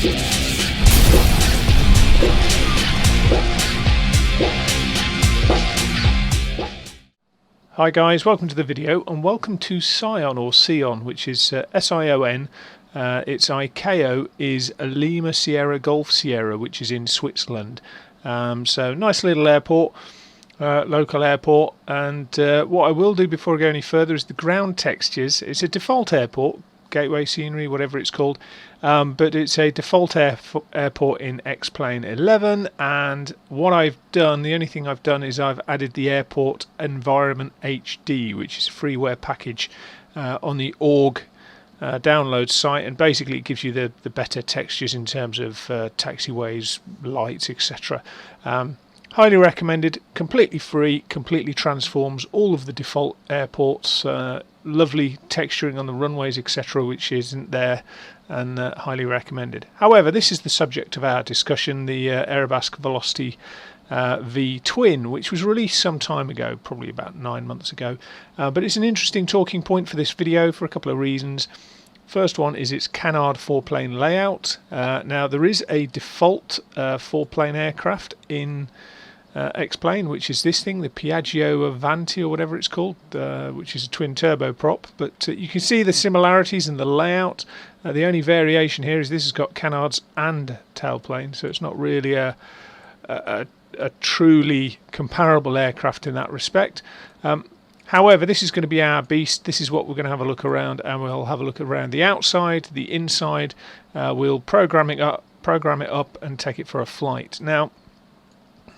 Hi guys, welcome to the video and welcome to Sion or Sion, which is S-I-O-N. Its ICAO is Lima Sierra Golf Sierra, which is in Switzerland. So nice little airport, local airport, and what I will do before I go any further is the ground textures. It's a default airport, gateway scenery, whatever it's called, but it's a default airport in X-Plane 11, and what I've done, the only thing I've done is I've added the Airport Environment HD, which is a freeware package on the org download site, and basically it gives you the better textures in terms of taxiways, lights, etc. Highly recommended, completely free, completely transforms all of the default airports, lovely texturing on the runways, etc., which isn't there, and highly recommended. However, this is the subject of our discussion, the Aerobask Velocity V Twin, which was released some time ago, probably about 9 months ago, but it's an interesting talking point for this video for a couple of reasons. First one is its canard four-plane layout. Now there is a default four-plane aircraft in X-Plane, which is this thing, the Piaggio Avanti or whatever it's called, which is a twin turboprop, but you can see the similarities in the layout. The only variation here is this has got canards and tailplane, so it's not really a truly comparable aircraft in that respect. However, this is going to be our beast. This is what we're going to have a look around, and we'll have a look around the outside, the inside. We'll program it up and take it for a flight. Now,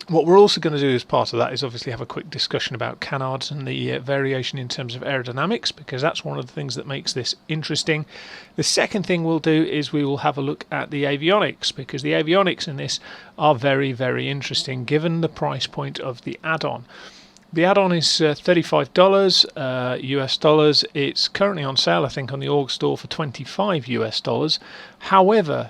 what we're also going to do as part of that is obviously have a quick discussion about canards and the variation in terms of aerodynamics, because that's one of the things that makes this interesting. The second thing we'll do is we will have a look at the avionics, because the avionics in this are very, very interesting given the price point of the add-on. The add-on is $35 US dollars. It's currently on sale, I think, on the org store for $25 US dollars. However,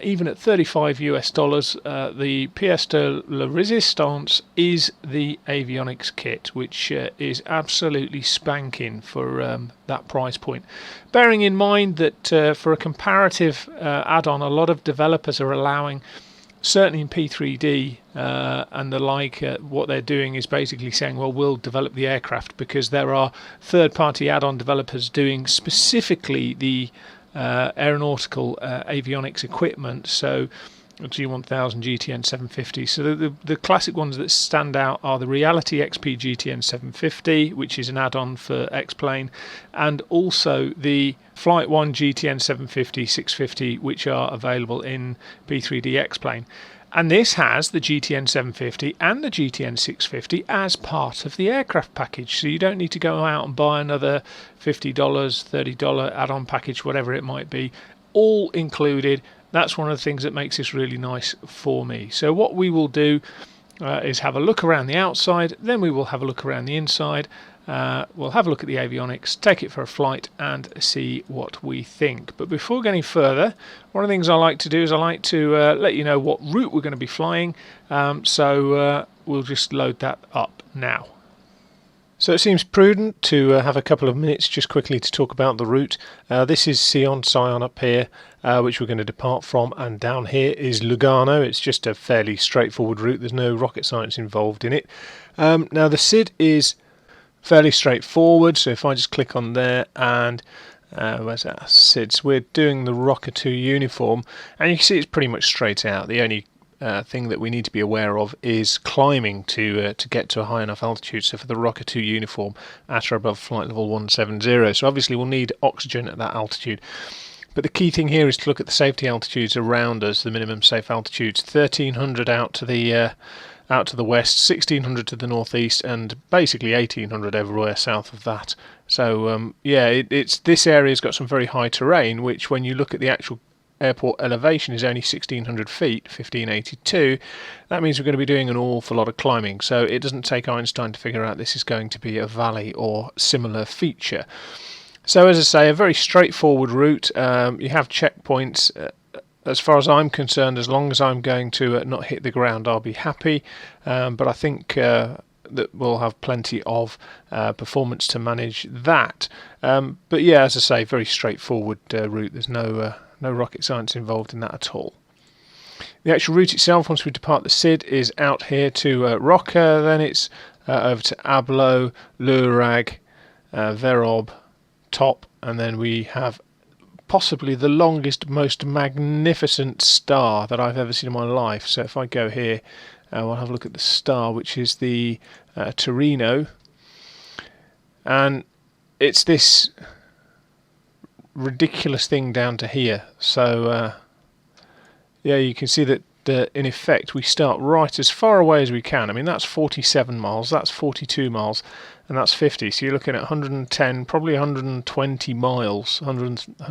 even at $35 US dollars, the pièce de la résistance is the avionics kit, which is absolutely spanking for that price point. Bearing in mind that for a comparative add-on, a lot of developers are allowing, certainly in P3D and the like, what they're doing is basically saying, well, we'll develop the aircraft, because there are third-party add-on developers doing specifically the aeronautical avionics equipment, so G1000, GTN 750. So the classic ones that stand out are the Reality XP GTN 750, which is an add-on for X-Plane, and also the Flight 1 GTN 750, 650, which are available in P3D X-Plane. And this has the GTN 750 and the GTN 650 as part of the aircraft package, so you don't need to go out and buy another $50, $30 add-on package, whatever it might be, all included. That's one of the things that makes this really nice for me. So what we will do is have a look around the outside, then we will have a look around the inside. We'll have a look at the avionics, take it for a flight, and see what we think. But before going any further, one of the things I like to do is I like to let you know what route we're going to be flying. So we'll just load that up now. So it seems prudent to have a couple of minutes just quickly to talk about the route. This is Sion up here, which we're going to depart from, and down here is Lugano. It's just a fairly straightforward route. There's no rocket science involved in it. Now the SID is fairly straightforward, so if I just click on there and where's our SIDs, we're doing the Rocker 2 uniform, and you can see it's pretty much straight out. The only thing that we need to be aware of is climbing to get to a high enough altitude. So for the Rocker 2 uniform, at or above flight level 170, so obviously we'll need oxygen at that altitude. But the key thing here is to look at the safety altitudes around us, the minimum safe altitudes. 1300 out to the west, 1600 to the northeast, and basically 1800 everywhere south of that. So yeah, this area's got some very high terrain, which when you look at the actual airport elevation is only 1600 feet, 1582. That means we're going to be doing an awful lot of climbing. So it doesn't take Einstein to figure out this is going to be a valley or similar feature. So as I say, a very straightforward route. You have checkpoints. As far as I'm concerned, as long as I'm going to not hit the ground, I'll be happy. But I think that we'll have plenty of performance to manage that. But yeah, as I say, very straightforward route. There's no rocket science involved in that at all. The actual route itself, once we depart the SID, is out here to Rocker, then it's over to Ablo, Lurag, Verob, Top, and then we have possibly the longest, most magnificent star that I've ever seen in my life. So if I go here, we'll have a look at the star, which is the Torino, and it's this ridiculous thing down to here. So yeah, you can see that in effect we start right as far away as we can. I mean, that's 47 miles, that's 42 miles, and that's 50. So you're looking at 110, probably 120 miles,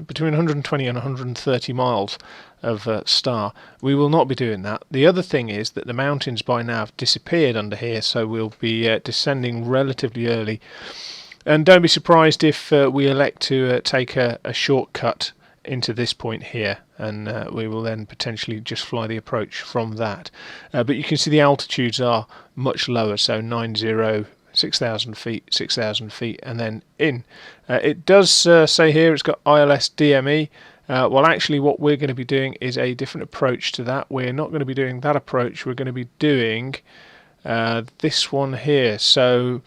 between 120 and 130 miles of star. We will not be doing that. The other thing is that the mountains by now have disappeared under here, so we'll be descending relatively early. And don't be surprised if we elect to take a shortcut into this point here, and we will then potentially just fly the approach from that. But you can see the altitudes are much lower, so 90, 6,000 feet, 6,000 feet, and then in. It does say here it's got ILS DME. Well, actually what we're going to be doing is a different approach to that. We're not going to be doing that approach, we're going to be doing this one here. So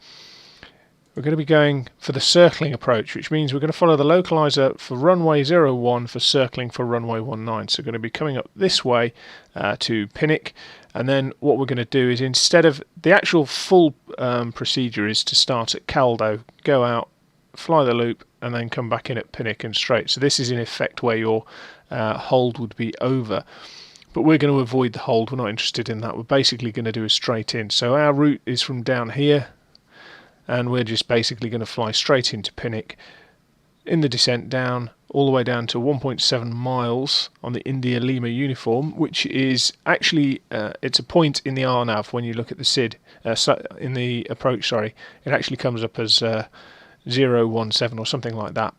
we're going to be going for the circling approach, which means we're going to follow the localizer for runway 01 for circling for runway 19. So we're going to be coming up this way to Pinnock, and then what we're going to do is, instead of the actual full procedure is to start at Caldo, go out, fly the loop, and then come back in at Pinnock and straight. So this is in effect where your hold would be over. But we're going to avoid the hold, we're not interested in that. We're basically going to do a straight in. So our route is from down here, and we're just basically going to fly straight into Pinnock in the descent down, all the way down to 1.7 miles on the India Lima uniform, which is actually, it's a point in the RNAV when you look at the SID, in the approach, sorry, it actually comes up as 017 or something like that.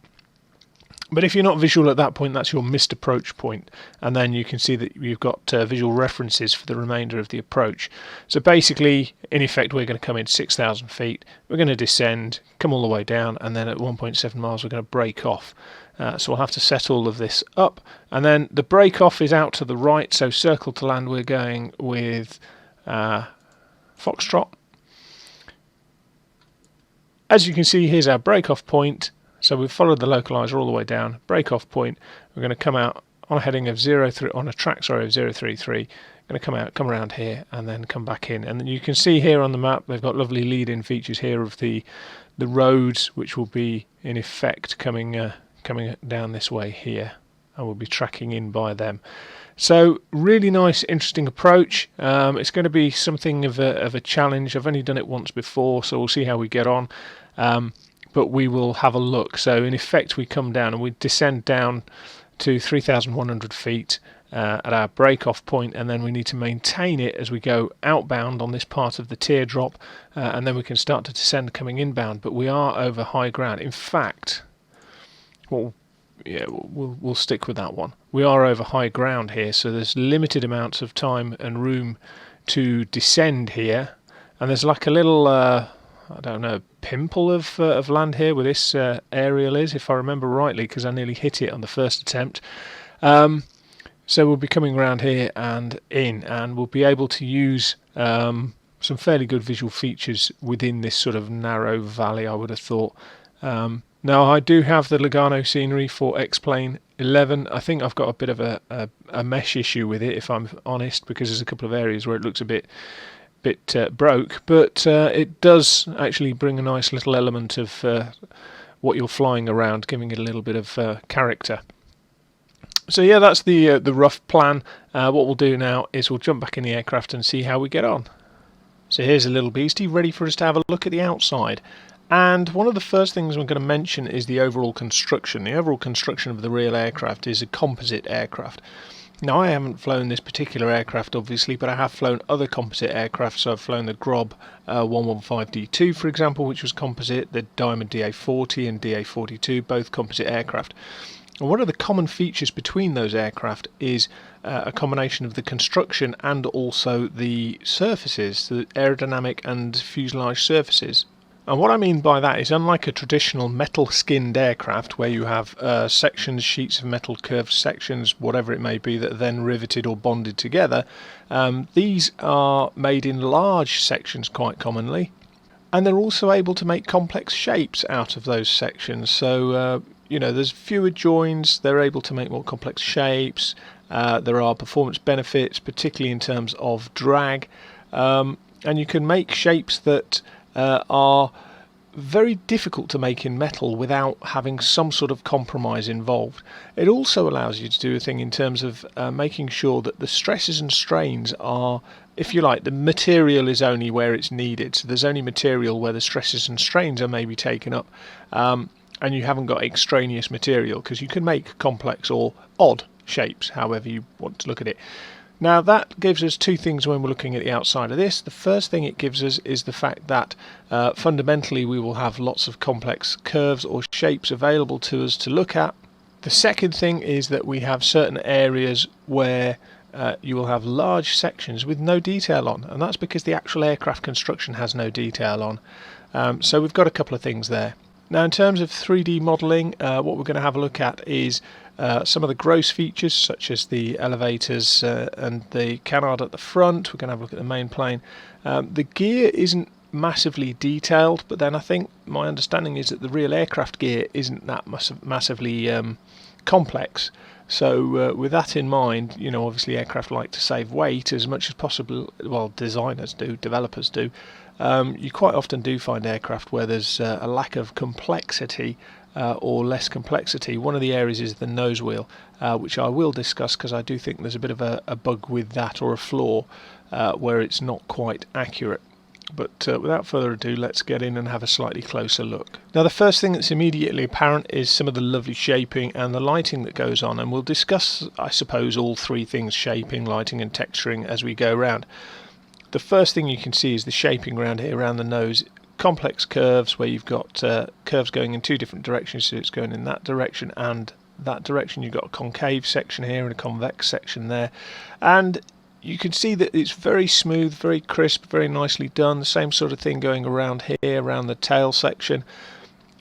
But if you're not visual at that point, that's your missed approach point, and then you can see that you've got visual references for the remainder of the approach. So basically, in effect, we're going to come in 6,000 feet, we're going to descend, come all the way down, and then at 1.7 miles we're going to break off. So we'll have to set all of this up, and then the break off is out to the right, so circle to land we're going with Foxtrot. As you can see, here's our break off point. So we've followed the localizer all the way down, break off point, we're going to come out on a heading of 03, on a track, sorry, of 033, going to come around here and then come back in. And then you can see here on the map, they've got lovely lead-in features here of the roads, which will be in effect coming down this way here, and we'll be tracking in by them. So really nice, interesting approach. It's going to be something of a challenge. I've only done it once before, so we'll see how we get on. But we will have a look. So in effect we come down and we descend down to 3,100 feet at our break-off point, and then we need to maintain it as we go outbound on this part of the teardrop, and then we can start to descend coming inbound. But we are over high ground. In fact, we'll stick with that one. We are over high ground here, so there's limited amounts of time and room to descend here, and there's like a little I don't know, pimple of land here where this aerial is, if I remember rightly, because I nearly hit it on the first attempt. So we'll be coming around here and in, and we'll be able to use some fairly good visual features within this sort of narrow valley, I would have thought. Now I do have the Lugano scenery for X-Plane 11. I think I've got a bit of a mesh issue with it, if I'm honest, because there's a couple of areas where it looks a bit broke, but it does actually bring a nice little element of what you're flying around, giving it a little bit of character. So yeah, that's the rough plan. What we'll do now is we'll jump back in the aircraft and see how we get on. So here's a little beastie ready for us to have a look at the outside. And one of the first things I'm going to mention is the overall construction. The overall construction of the real aircraft is a composite aircraft. Now, I haven't flown this particular aircraft, obviously, but I have flown other composite aircraft. So I've flown the Grob 115D2, for example, which was composite, the Diamond DA40 and DA42, both composite aircraft. And one of the common features between those aircraft is a combination of the construction and also the surfaces, the aerodynamic and fuselage surfaces. And what I mean by that is, unlike a traditional metal skinned aircraft where you have sections, sheets of metal, curved sections, whatever it may be, that are then riveted or bonded together, these are made in large sections quite commonly, and they're also able to make complex shapes out of those sections. So you know, there's fewer joins, they're able to make more complex shapes. There are performance benefits, particularly in terms of drag, and you can make shapes that are very difficult to make in metal without having some sort of compromise involved. It also allows you to do a thing in terms of making sure that the stresses and strains are, if you like, the material is only where it's needed. So there's only material where the stresses and strains are maybe taken up, and you haven't got extraneous material, because you can make complex or odd shapes, however you want to look at it. Now that gives us two things when we're looking at the outside of this. The first thing it gives us is the fact that fundamentally we will have lots of complex curves or shapes available to us to look at. The second thing is that we have certain areas where you will have large sections with no detail on, and that's because the actual aircraft construction has no detail on. So we've got a couple of things there. Now in terms of 3D modelling, what we're going to have a look at is some of the gross features, such as the elevators and the canard at the front. We're going to have a look at the main plane. The gear isn't massively detailed, but then I think my understanding is that the real aircraft gear isn't that massively complex. So with that in mind, you know, obviously aircraft like to save weight as much as possible. Well, designers do, developers do. You quite often do find aircraft where there's a lack of complexity or less complexity. One of the areas is the nose wheel, which I will discuss, because I do think there's a bit of a bug with that, or a flaw where it's not quite accurate. But without further ado, let's get in and have a slightly closer look. Now the first thing that's immediately apparent is some of the lovely shaping and the lighting that goes on, and we'll discuss, I suppose, all three things: shaping, lighting and texturing as we go around. The first thing you can see is the shaping around here, around the nose. Complex curves where you've got curves going in two different directions, so it's going in that direction and that direction. You've got a concave section here and a convex section there, and you can see that it's very smooth, very crisp, very nicely done. The same sort of thing going around here, around the tail section,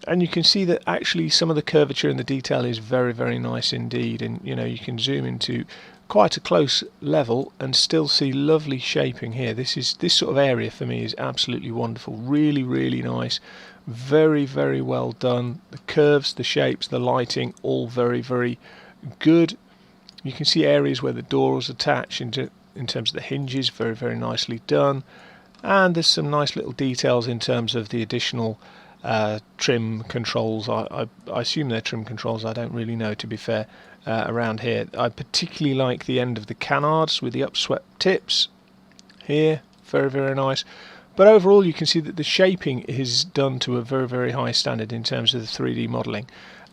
and you can see that actually some of the curvature and the detail is very, very nice indeed. And you know, you can zoom into quite a close level and still see lovely shaping here. This sort of area for me is absolutely wonderful. Really, really nice. Very, very well done. The curves, the shapes, the lighting, all very, very good. You can see areas where the doors attach in terms of the hinges. Very, very nicely done. And there's some nice little details in terms of the additional trim controls. I assume they're trim controls. I don't really know, to be fair. Around here, I particularly like the end of the canards with the upswept tips here. Very, very nice. But overall you can see that the shaping is done to a very, very high standard in terms of the 3D modelling,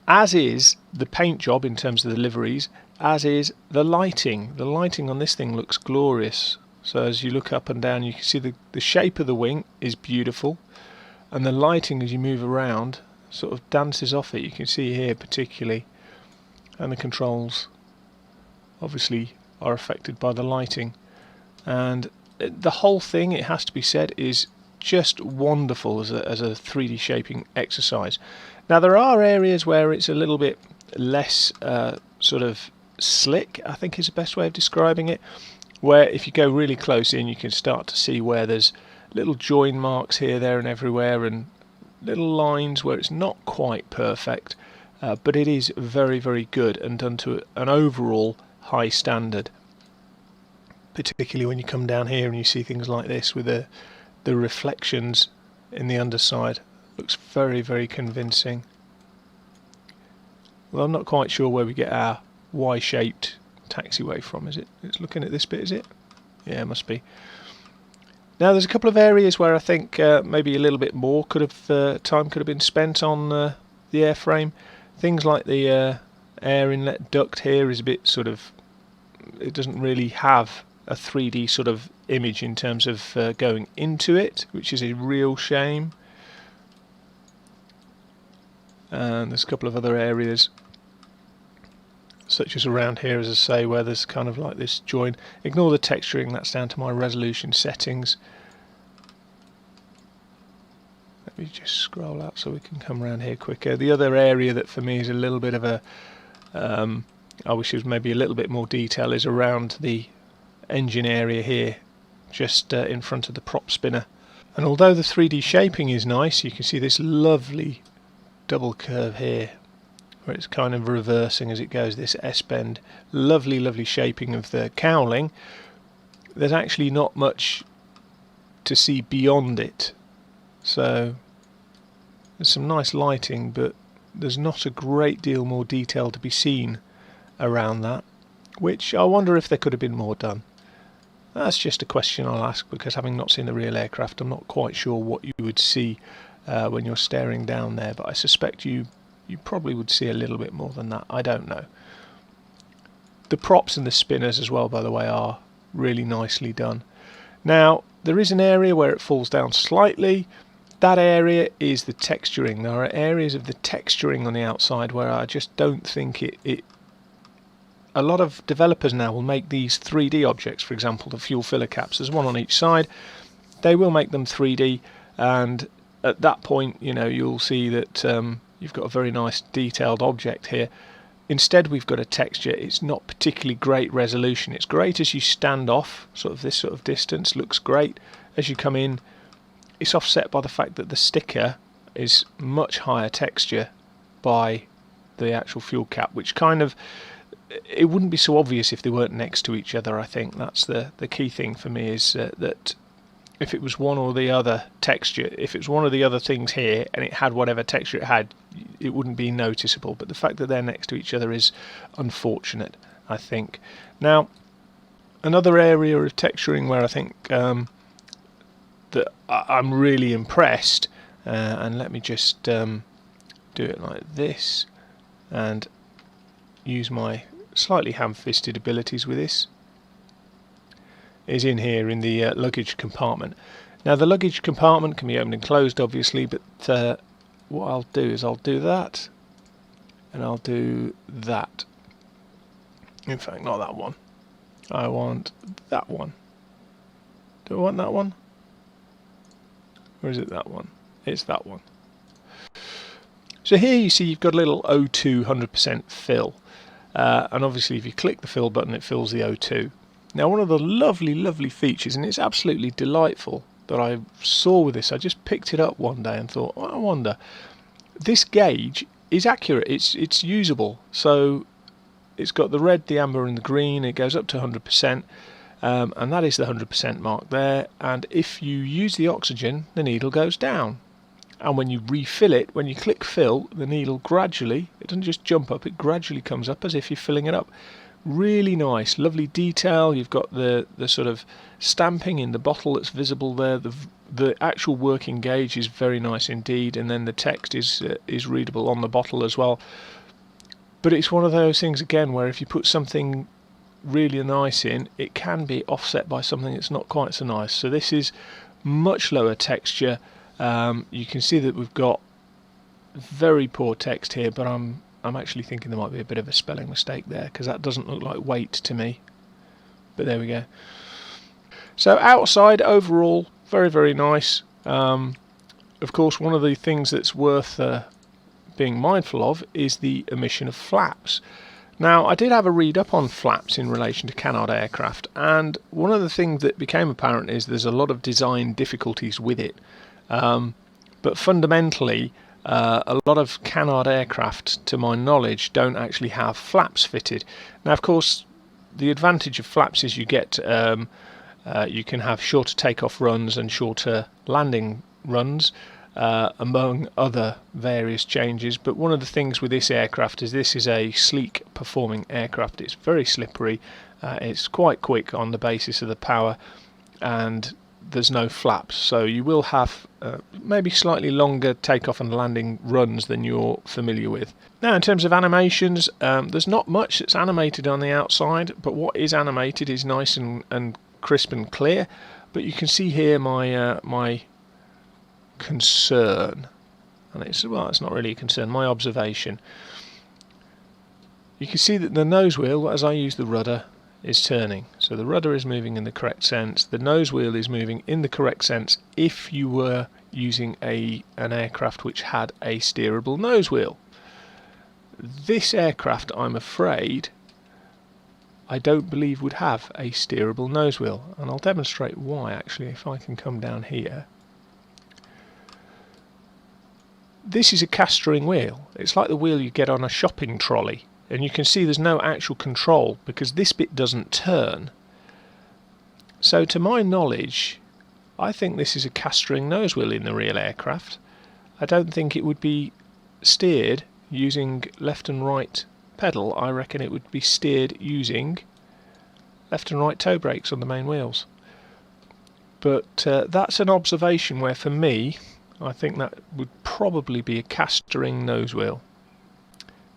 as is the paint job in terms of the liveries, as is the lighting. The lighting on this thing looks glorious. So as you look up and down, you can see the shape of the wing is beautiful, and the lighting as you move around sort of dances off it. You can see here particularly, and the controls obviously are affected by the lighting, and the whole thing, it has to be said, is just wonderful as a 3D shaping exercise. Now there are areas where it's a little bit less sort of slick, I think is the best way of describing it, where if you go really close in you can start to see where there's little join marks here, there and everywhere, and little lines where it's not quite perfect. But it is very, very good and done to an overall high standard, particularly when you come down here and you see things like this with the reflections in the underside. Looks very, very convincing. Well, I'm not quite sure where we get our Y-shaped taxiway from. Is it? It's looking at this bit, is it? Yeah, it must be. Now there's a couple of areas where I think maybe a little bit more time could have been spent on the airframe. Things like the air inlet duct here is a bit sort of, it doesn't really have a 3D sort of image in terms of going into it, which is a real shame. And there's a couple of other areas, such as around here, as I say, where there's kind of like this join. Ignore the texturing, that's down to my resolution settings. me just scroll out so we can come around here quicker. The other area that for me is a little bit of a, I wish there was maybe a little bit more detail, is around the engine area here, just in front of the prop spinner. And although the 3D shaping is nice, you can see this lovely double curve here, where it's kind of reversing as it goes, this S-bend. Lovely, lovely shaping of the cowling. There's actually not much to see beyond it. So there's some nice lighting, but there's not a great deal more detail to be seen around that, which I wonder if there could have been more done. That's just a question I'll ask, because having not seen the real aircraft, I'm not quite sure what you would see when you're staring down there, but I suspect you probably would see a little bit more than that. I don't know. The props and the spinners as well, by the way, are really nicely done. Now, there is an area where it falls down slightly. That area is the texturing. There are areas of the texturing on the outside where I just don't think it a lot of developers now will make these 3D objects. For example, the fuel filler caps, there's one on each side. They will make them 3D, and at that point, you know, you'll see that you've got a very nice detailed object here. Instead, we've got a texture. It's not particularly great resolution. It's great as you stand off, sort of this sort of distance, looks great. As you come in, it's offset by the fact that the sticker is much higher texture by the actual fuel cap, which kind of, it wouldn't be so obvious if they weren't next to each other. I think that's the key thing for me, is that if it was one or the other texture, if it was one of the other things here and it had whatever texture it had, it wouldn't be noticeable. But the fact that they're next to each other is unfortunate, I think. Now, another area of texturing where I think that I'm really impressed, and let me just do it like this and use my slightly ham-fisted abilities with this, is in here in the luggage compartment. Now, the luggage compartment can be opened and closed, obviously, but what I'll do is I'll do that, and I'll do that. In fact, not that one. I want that one. Do I want that one? Or is it that one? It's that one. So here you see you've got a little O2 100% fill. And obviously if you click the fill button, it fills the O2. Now, one of the lovely, lovely features, and it's absolutely delightful, that I saw with this, I just picked it up one day and thought, oh, I wonder, this gauge is accurate, it's usable. So it's got the red, the amber and the green. It goes up to 100%, and that is the 100% mark there. And if you use the oxygen, the needle goes down. And when you refill it, when you click fill, the needle gradually, it doesn't just jump up, it gradually comes up as if you're filling it up. Really nice, lovely detail. You've got the sort of stamping in the bottle that's visible there. The actual working gauge is very nice indeed, and then the text is readable on the bottle as well. But it's one of those things again where if you put something really nice in, it can be offset by something that's not quite so nice. So this is much lower texture. You can see that we've got very poor text here, but I'm actually thinking there might be a bit of a spelling mistake there, because that doesn't look like weight to me. But there we go. So outside, overall, very, very nice. Of course, one of the things that's worth being mindful of is the emission of flaps. Now, I did have a read up on flaps in relation to canard aircraft, and one of the things that became apparent is there's a lot of design difficulties with it. But fundamentally, a lot of canard aircraft, to my knowledge, don't actually have flaps fitted. Now, of course, the advantage of flaps is you get you can have shorter takeoff runs and shorter landing runs, among other various changes. But one of the things with this aircraft is this is a sleek performing aircraft. It's very slippery, it's quite quick on the basis of the power, and there's no flaps, so you will have maybe slightly longer takeoff and landing runs than you're familiar with. Now, in terms of animations, there's not much that's animated on the outside, but what is animated is nice and crisp and clear. But you can see here my my concern, and it's not really a concern, my observation. You can see that the nose wheel, as I use the rudder, is turning. So the rudder is moving in the correct sense. The nose wheel is moving in the correct sense if you were using an aircraft which had a steerable nose wheel. This aircraft, I'm afraid, I don't believe would have a steerable nose wheel, and I'll demonstrate why actually if I can come down here. This is a castering wheel. It's like the wheel you get on a shopping trolley, and you can see there's no actual control because this bit doesn't turn. So to my knowledge, I think this is a castering nose wheel in the real aircraft. I don't think it would be steered using left and right pedal. I reckon it would be steered using left and right toe brakes on the main wheels. But that's an observation where for me I think that would probably be a castering nose wheel.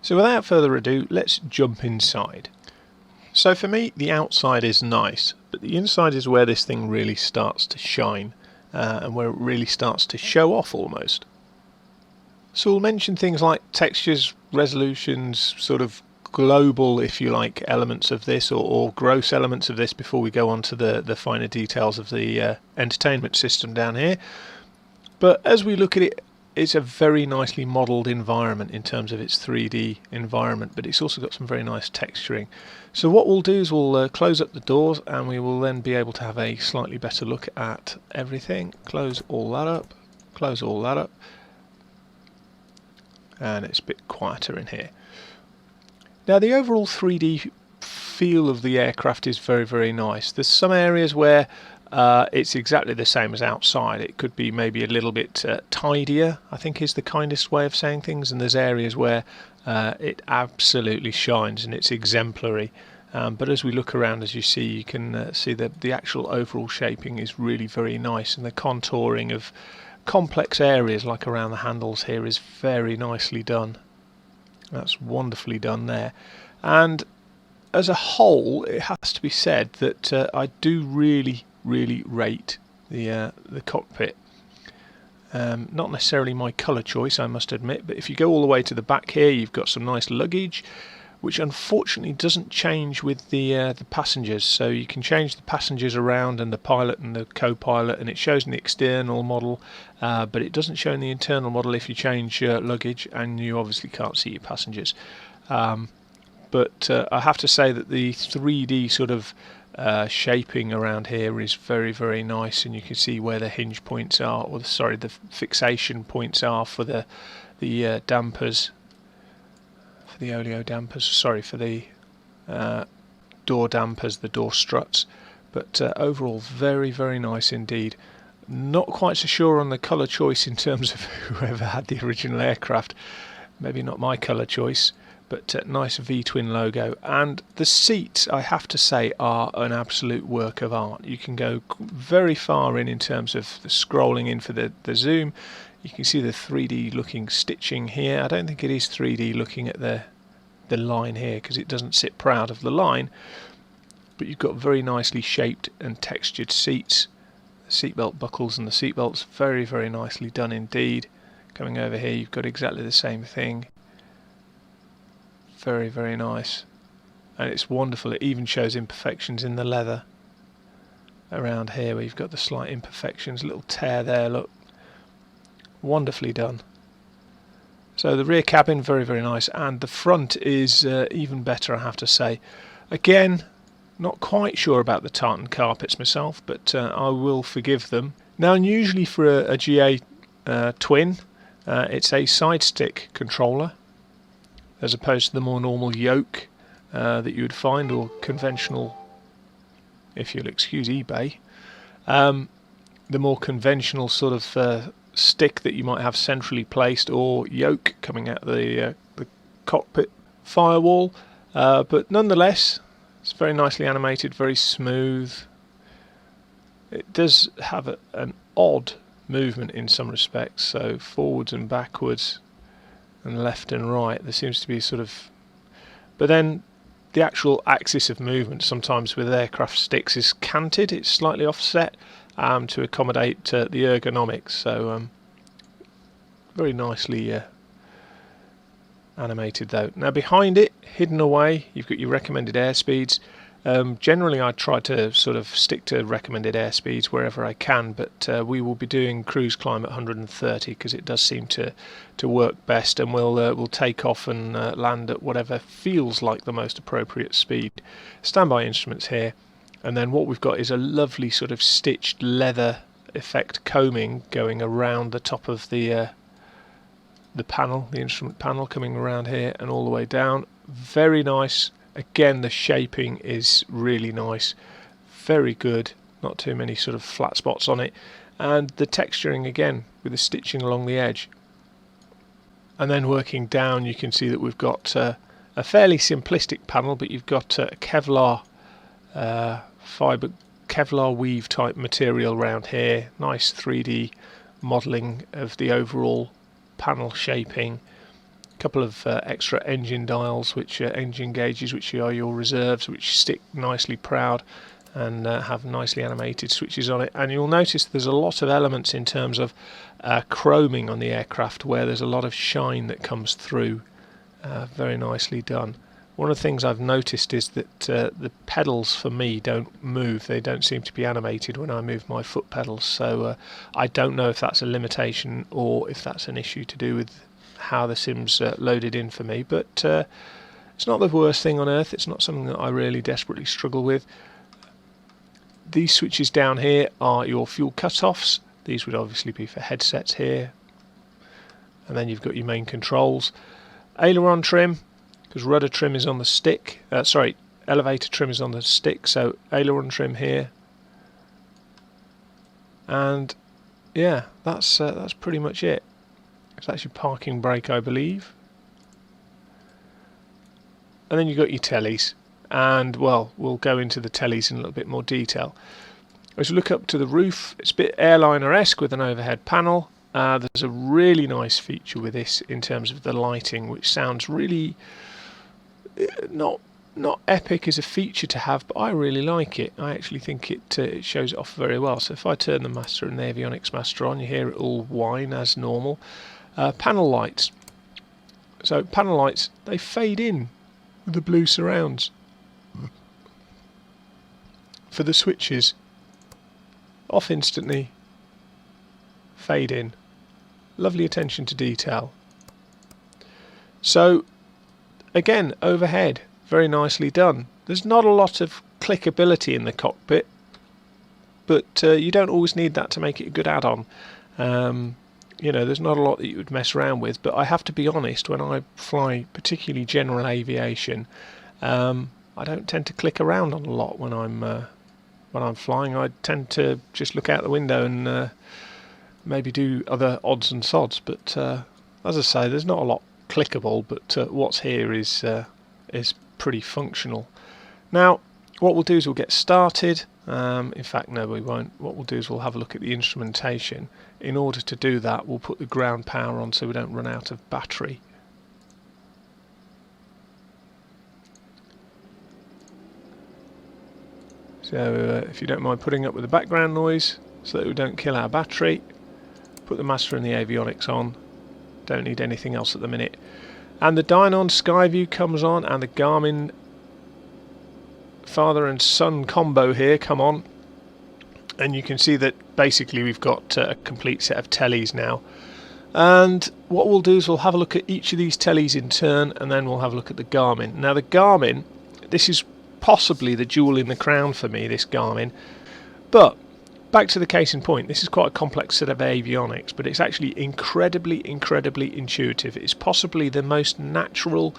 So without further ado, let's jump inside. So for me the outside is nice, but the inside is where this thing really starts to shine and where it really starts to show off almost. So we'll mention things like textures, resolutions, sort of global, if you like, elements of this or gross elements of this before we go on to the finer details of the entertainment system down here. But as we look at it, it's a very nicely modelled environment in terms of its 3D environment, but it's also got some very nice texturing. So what we'll do is we'll close up the doors and we will then be able to have a slightly better look at everything. Close all that up, close all that up, and it's a bit quieter in here. Now the overall 3D feel of the aircraft is very, very nice. There's some areas where it's exactly the same as outside. It could be maybe a little bit tidier, I think is the kindest way of saying things, and there's areas where it absolutely shines and it's exemplary. But as we look around, as you see, you can see that the actual overall shaping is really very nice, and the contouring of complex areas like around the handles here is very nicely done. That's wonderfully done there. And as a whole, it has to be said that I do really rate the cockpit. Not necessarily my colour choice, I must admit, but if you go all the way to the back here, you've got some nice luggage, which unfortunately doesn't change with the passengers. So you can change the passengers around and the pilot and the co-pilot, and it shows in the external model, but it doesn't show in the internal model if you change luggage, and you obviously can't see your passengers. But I have to say that the 3D sort of shaping around here is very, very nice, and you can see where the hinge points are, or sorry, the fixation points are for the dampers, for the oleo dampers, sorry, for the door dampers, the door struts. But overall very, very nice indeed. Not quite so sure on the colour choice in terms of whoever had the original aircraft. Maybe not my colour choice, but nice V Twin logo. And the seats, I have to say, are an absolute work of art. You can go very far in terms of the scrolling in for the zoom. You can see the 3D looking stitching here. I don't think it is 3D looking at the line here because it doesn't sit proud of the line, but you've got very nicely shaped and textured seats. The seatbelt buckles and the seatbelts, very, very nicely done indeed. Coming over here, you've got exactly the same thing. Very, very nice, and it's wonderful. It even shows imperfections in the leather around here where you've got the slight imperfections, a little tear there, look, wonderfully done. So the rear cabin, very, very nice, and the front is even better, I have to say. Again, not quite sure about the tartan carpets myself, but I will forgive them. Now, unusually for a GA twin, it's a side stick controller, as opposed to the more normal yoke that you would find, or conventional, if you'll excuse eBay, the more conventional sort of stick that you might have centrally placed, or yoke coming out of the cockpit firewall. But nonetheless, it's very nicely animated, very smooth. It does have an odd movement in some respects, so forwards and backwards and left and right, there seems to be sort of, but then the actual axis of movement sometimes with aircraft sticks is canted, it's slightly offset to accommodate the ergonomics. So very nicely animated though. Now behind it, hidden away, you've got your recommended airspeeds, Generally I try to sort of stick to recommended airspeeds wherever I can, but we will be doing cruise climb at 130 because it does seem to work best, and we'll take off and land at whatever feels like the most appropriate speed. Standby instruments here, and then what we've got is a lovely sort of stitched leather effect combing going around the top of the panel, the instrument panel, coming around here and all the way down. Very nice. Again, the shaping is really nice, very good, not too many sort of flat spots on it, and the texturing again with the stitching along the edge. And then working down, you can see that we've got a fairly simplistic panel, but you've got a Kevlar fibre Kevlar weave type material around here, nice 3D modelling of the overall panel shaping. Couple of extra engine dials, which are engine gauges, which are your reserves, which stick nicely proud and have nicely animated switches on it. And you'll notice there's a lot of elements in terms of chroming on the aircraft, where there's a lot of shine that comes through. Very nicely done. One of the things I've noticed is that the pedals for me don't move. They don't seem to be animated when I move my foot pedals, so I don't know if that's a limitation or if that's an issue to do with how the sim's loaded in for me, but it's not the worst thing on earth. It's not something that I really desperately struggle with. These switches down here are your fuel cut-offs. These would obviously be for headsets here, and then you've got your main controls. Aileron trim, because rudder trim is on the stick, elevator trim is on the stick, so aileron trim here, and yeah, that's pretty much it. So that's your parking brake, I believe. And then you've got your tellies, and well, we'll go into the tellies in a little bit more detail. As we look up to the roof, it's a bit airliner-esque with an overhead panel. There's a really nice feature with this in terms of the lighting, which sounds really not epic as a feature to have, but I really like it. I actually think it shows it off very well. So if I turn the master and the Avionics master on, you hear it all whine as normal. Panel lights. So panel lights, they fade in with the blue surrounds. For the switches, off instantly, fade in. Lovely attention to detail. So again, overhead, very nicely done. There's not a lot of clickability in the cockpit, but you don't always need that to make it a good add-on. You know, there's not a lot that you would mess around with, but I have to be honest, when I fly particularly general aviation, I don't tend to click around on a lot when I'm flying. I tend to just look out the window and maybe do other odds and sods, but as I say, there's not a lot clickable, but what's here is pretty functional. Now, what we'll do is we'll get started. In fact, no, we won't. What we'll do is we'll have a look at the instrumentation. In order to do that, we'll put the ground power on so we don't run out of battery. So if you don't mind putting up with the background noise so that we don't kill our battery, put the master and the avionics on. Don't need anything else at the minute. And the Dynon Skyview comes on, and the Garmin father and son combo here come on, and you can see that basically we've got a complete set of tellies now. And what we'll do is we'll have a look at each of these tellies in turn, and then we'll have a look at the Garmin. Now the Garmin, this is possibly the jewel in the crown for me, this Garmin, but back to the case in point, this is quite a complex set of avionics, but it's actually incredibly intuitive. It's possibly the most natural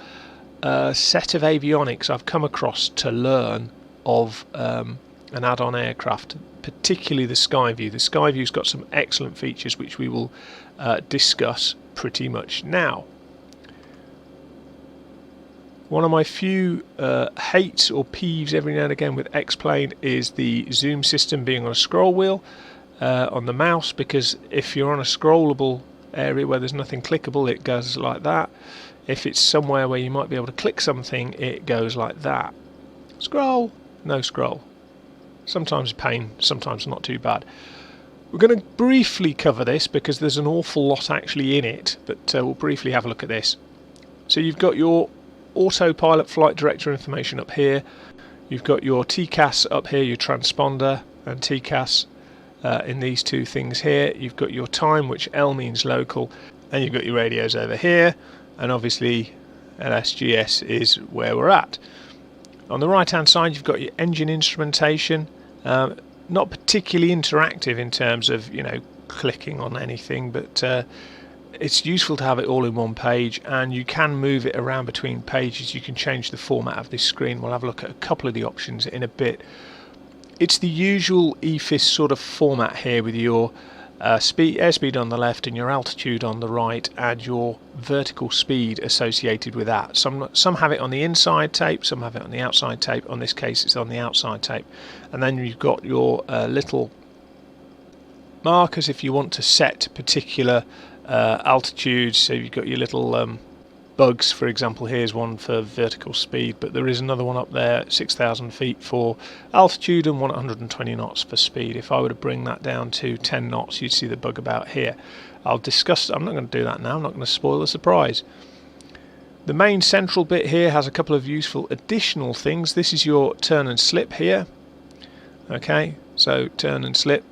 set of avionics I've come across to learn of an add-on aircraft, particularly the Skyview. The Skyview's got some excellent features which we will discuss pretty much now. One of my few hates or peeves every now and again with X-Plane is the zoom system being on a scroll wheel on the mouse, because if you're on a scrollable area where there's nothing clickable, it goes like that. If it's somewhere where you might be able to click something, it goes like that. Scroll, no scroll. Sometimes a pain, sometimes not too bad. We're going to briefly cover this because there's an awful lot actually in it, but we'll briefly have a look at this. So you've got your Autopilot flight director information up here, You've got your TCAS up here, your transponder, and TCAS in these two things here. You've got your time, which L means local, and you've got your radios over here, and obviously LSGS is where we're at. On the right hand side you've got your engine instrumentation, not particularly interactive in terms of, you know, clicking on anything, but it's useful to have it all in one page, and you can move it around between pages. You can change the format of this screen. We'll have a look at a couple of the options in a bit. It's the usual EFIS sort of format here, with your airspeed on the left and your altitude on the right, and your vertical speed associated with that. Some have it on the inside tape, some have it on the outside tape. On this case it's on the outside tape. And then you've got your little markers if you want to set particular altitudes. So you've got your little bugs, for example. Here's one for vertical speed, but there is another one up there, 6,000 feet for altitude and 120 knots for speed. If I were to bring that down to 10 knots, you'd see the bug about here. I'll discuss, I'm not going to do that now, I'm not going to spoil the surprise. The main central bit here has a couple of useful additional things. This is your turn and slip here. Okay, so turn and slip.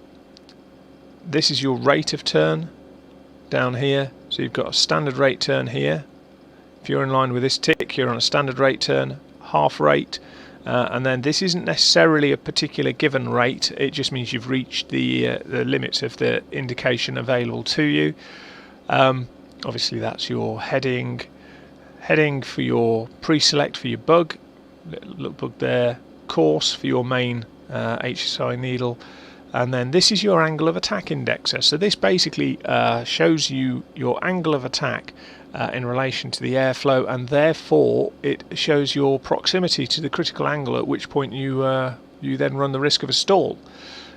This is your rate of turn down here. So you've got a standard rate turn here. If you're in line with this tick, you're on a standard rate turn, half rate, and then this isn't necessarily a particular given rate. It just means you've reached the limits of the indication available to you. Obviously that's your heading for your pre-select for your bug, little bug there, course for your main HSI needle, and then this is your angle of attack indexer. So this basically shows you your angle of attack in relation to the airflow, and therefore it shows your proximity to the critical angle, at which point you then run the risk of a stall.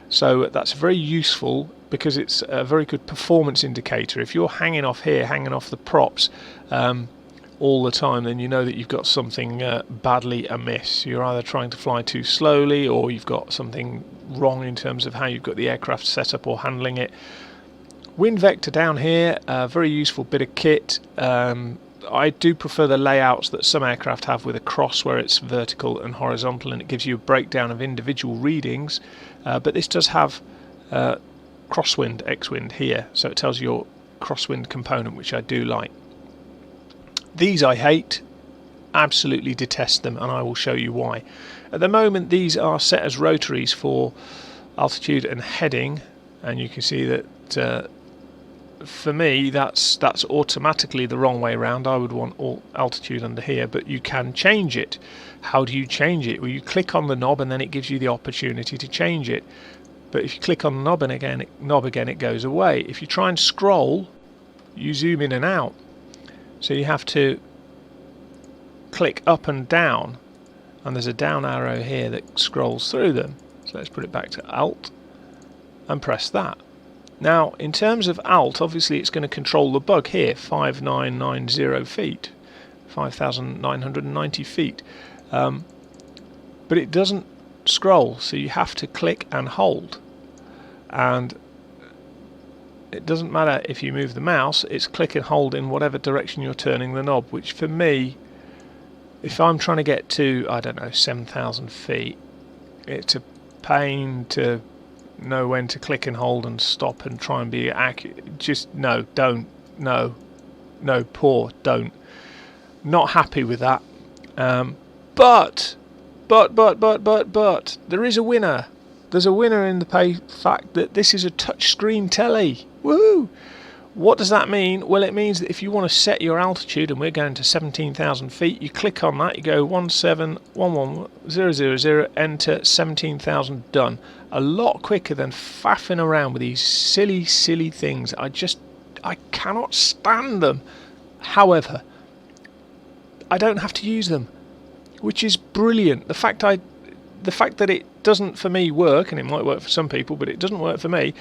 So that's very useful because it's a very good performance indicator. If you're hanging off here, hanging off the props all the time, then you know that you've got something badly amiss. You're either trying to fly too slowly, or you've got something wrong in terms of how you've got the aircraft set up or handling it. Wind vector down here, a very useful bit of kit. I do prefer the layouts that some aircraft have with a cross where it's vertical and horizontal, and it gives you a breakdown of individual readings, but this does have crosswind, X-wind here, so it tells you your crosswind component, which I do like. These I hate, absolutely detest them, and I will show you why. At the moment these are set as rotaries for altitude and heading, and you can see that for me that's automatically the wrong way around. I would want all altitude under here, but you can change it. How do you change it? Well, you click on the knob and then it gives you the opportunity to change it. But if you click on the knob again it goes away. If you try and scroll, you zoom in and out. So you have to click up and down, and there's a down arrow here that scrolls through them. So let's put it back to Alt and press that. Now in terms of Alt, obviously it's going to control the bug here, 5990 feet, 5,990 feet, but it doesn't scroll, so you have to click and hold, and it doesn't matter if you move the mouse, it's click and hold in whatever direction you're turning the knob, which for me, if I'm trying to get to, I don't know, 7,000 feet, it's a pain to know when to click and hold and stop and try and be accurate. Just no, don't, no, poor, don't. Not happy with that. But there is a winner. There's a winner in the fact that this is a touchscreen telly. Woohoo! What does that mean? Well, it means that if you want to set your altitude, and we're going to 17,000 feet, you click on that, you go 1711000, enter 17,000, done. A lot quicker than faffing around with these silly things. I cannot stand them. However, I don't have to use them, which is brilliant. The fact that it doesn't for me work, and it might work for some people, but it doesn't work for me,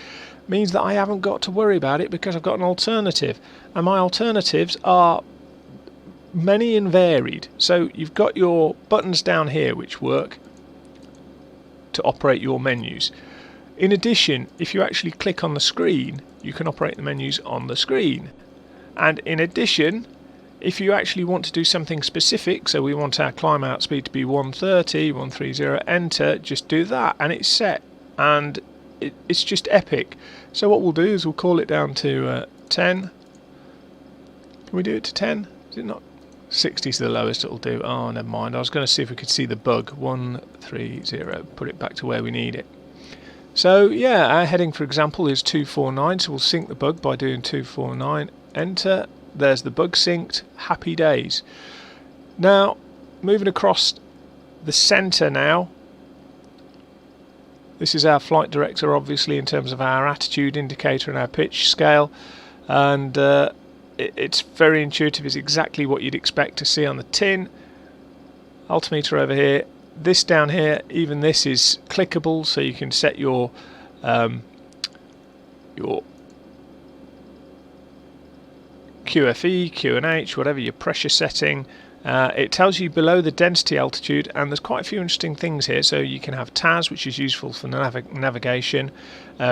means that I haven't got to worry about it because I've got an alternative, and my alternatives are many and varied. So you've got your buttons down here which work to operate your menus. In addition, if you actually click on the screen, you can operate the menus on the screen, and in addition if you actually want to do something specific, so we want our climb out speed to be 130, 130, enter, just do that and it's set, and it's just epic. So what we'll do is we'll call it down to 10. Can we do it to 10? Is it not? 60 is the lowest it'll do. Oh, never mind. I was going to see if we could see the bug. 130. Put it back to where we need it. So yeah, our heading, for example, is 249. So we'll sync the bug by doing 249. Enter. There's the bug synced. Happy days. Now, moving across the centre now. This is our flight director, obviously, in terms of our attitude indicator and our pitch scale. And it's very intuitive. It's exactly what you'd expect to see on the tin. Altimeter over here. This down here, even this is clickable, so you can set your QFE, QNH, whatever your pressure setting. It tells you below the density altitude, and there's quite a few interesting things here. So you can have TAS, which is useful for navigation.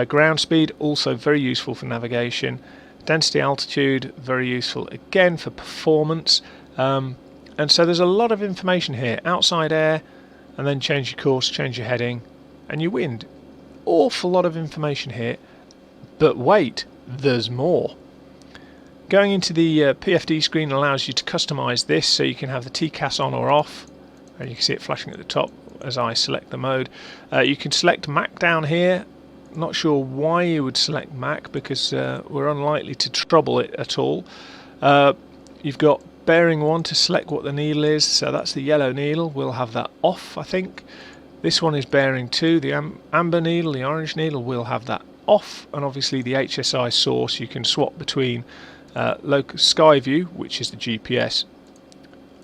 Ground speed, also very useful for navigation. Density altitude, very useful again for performance. And so there's a lot of information here. Outside air, and then change your course, change your heading, and your wind. Awful lot of information here. But wait, there's more. Going into the PFD screen allows you to customize this, so you can have the TCAS on or off, and you can see it flashing at the top as I select the mode. You can select Mac down here. Not sure why you would select Mac, because we're unlikely to trouble it at all. You've got bearing 1 to select what the needle is, so that's the yellow needle. We'll have that off, I think. This one is bearing 2, the amber needle, the orange needle, we'll have that off. And obviously the HSI source, you can swap between Sky View, which is the GPS,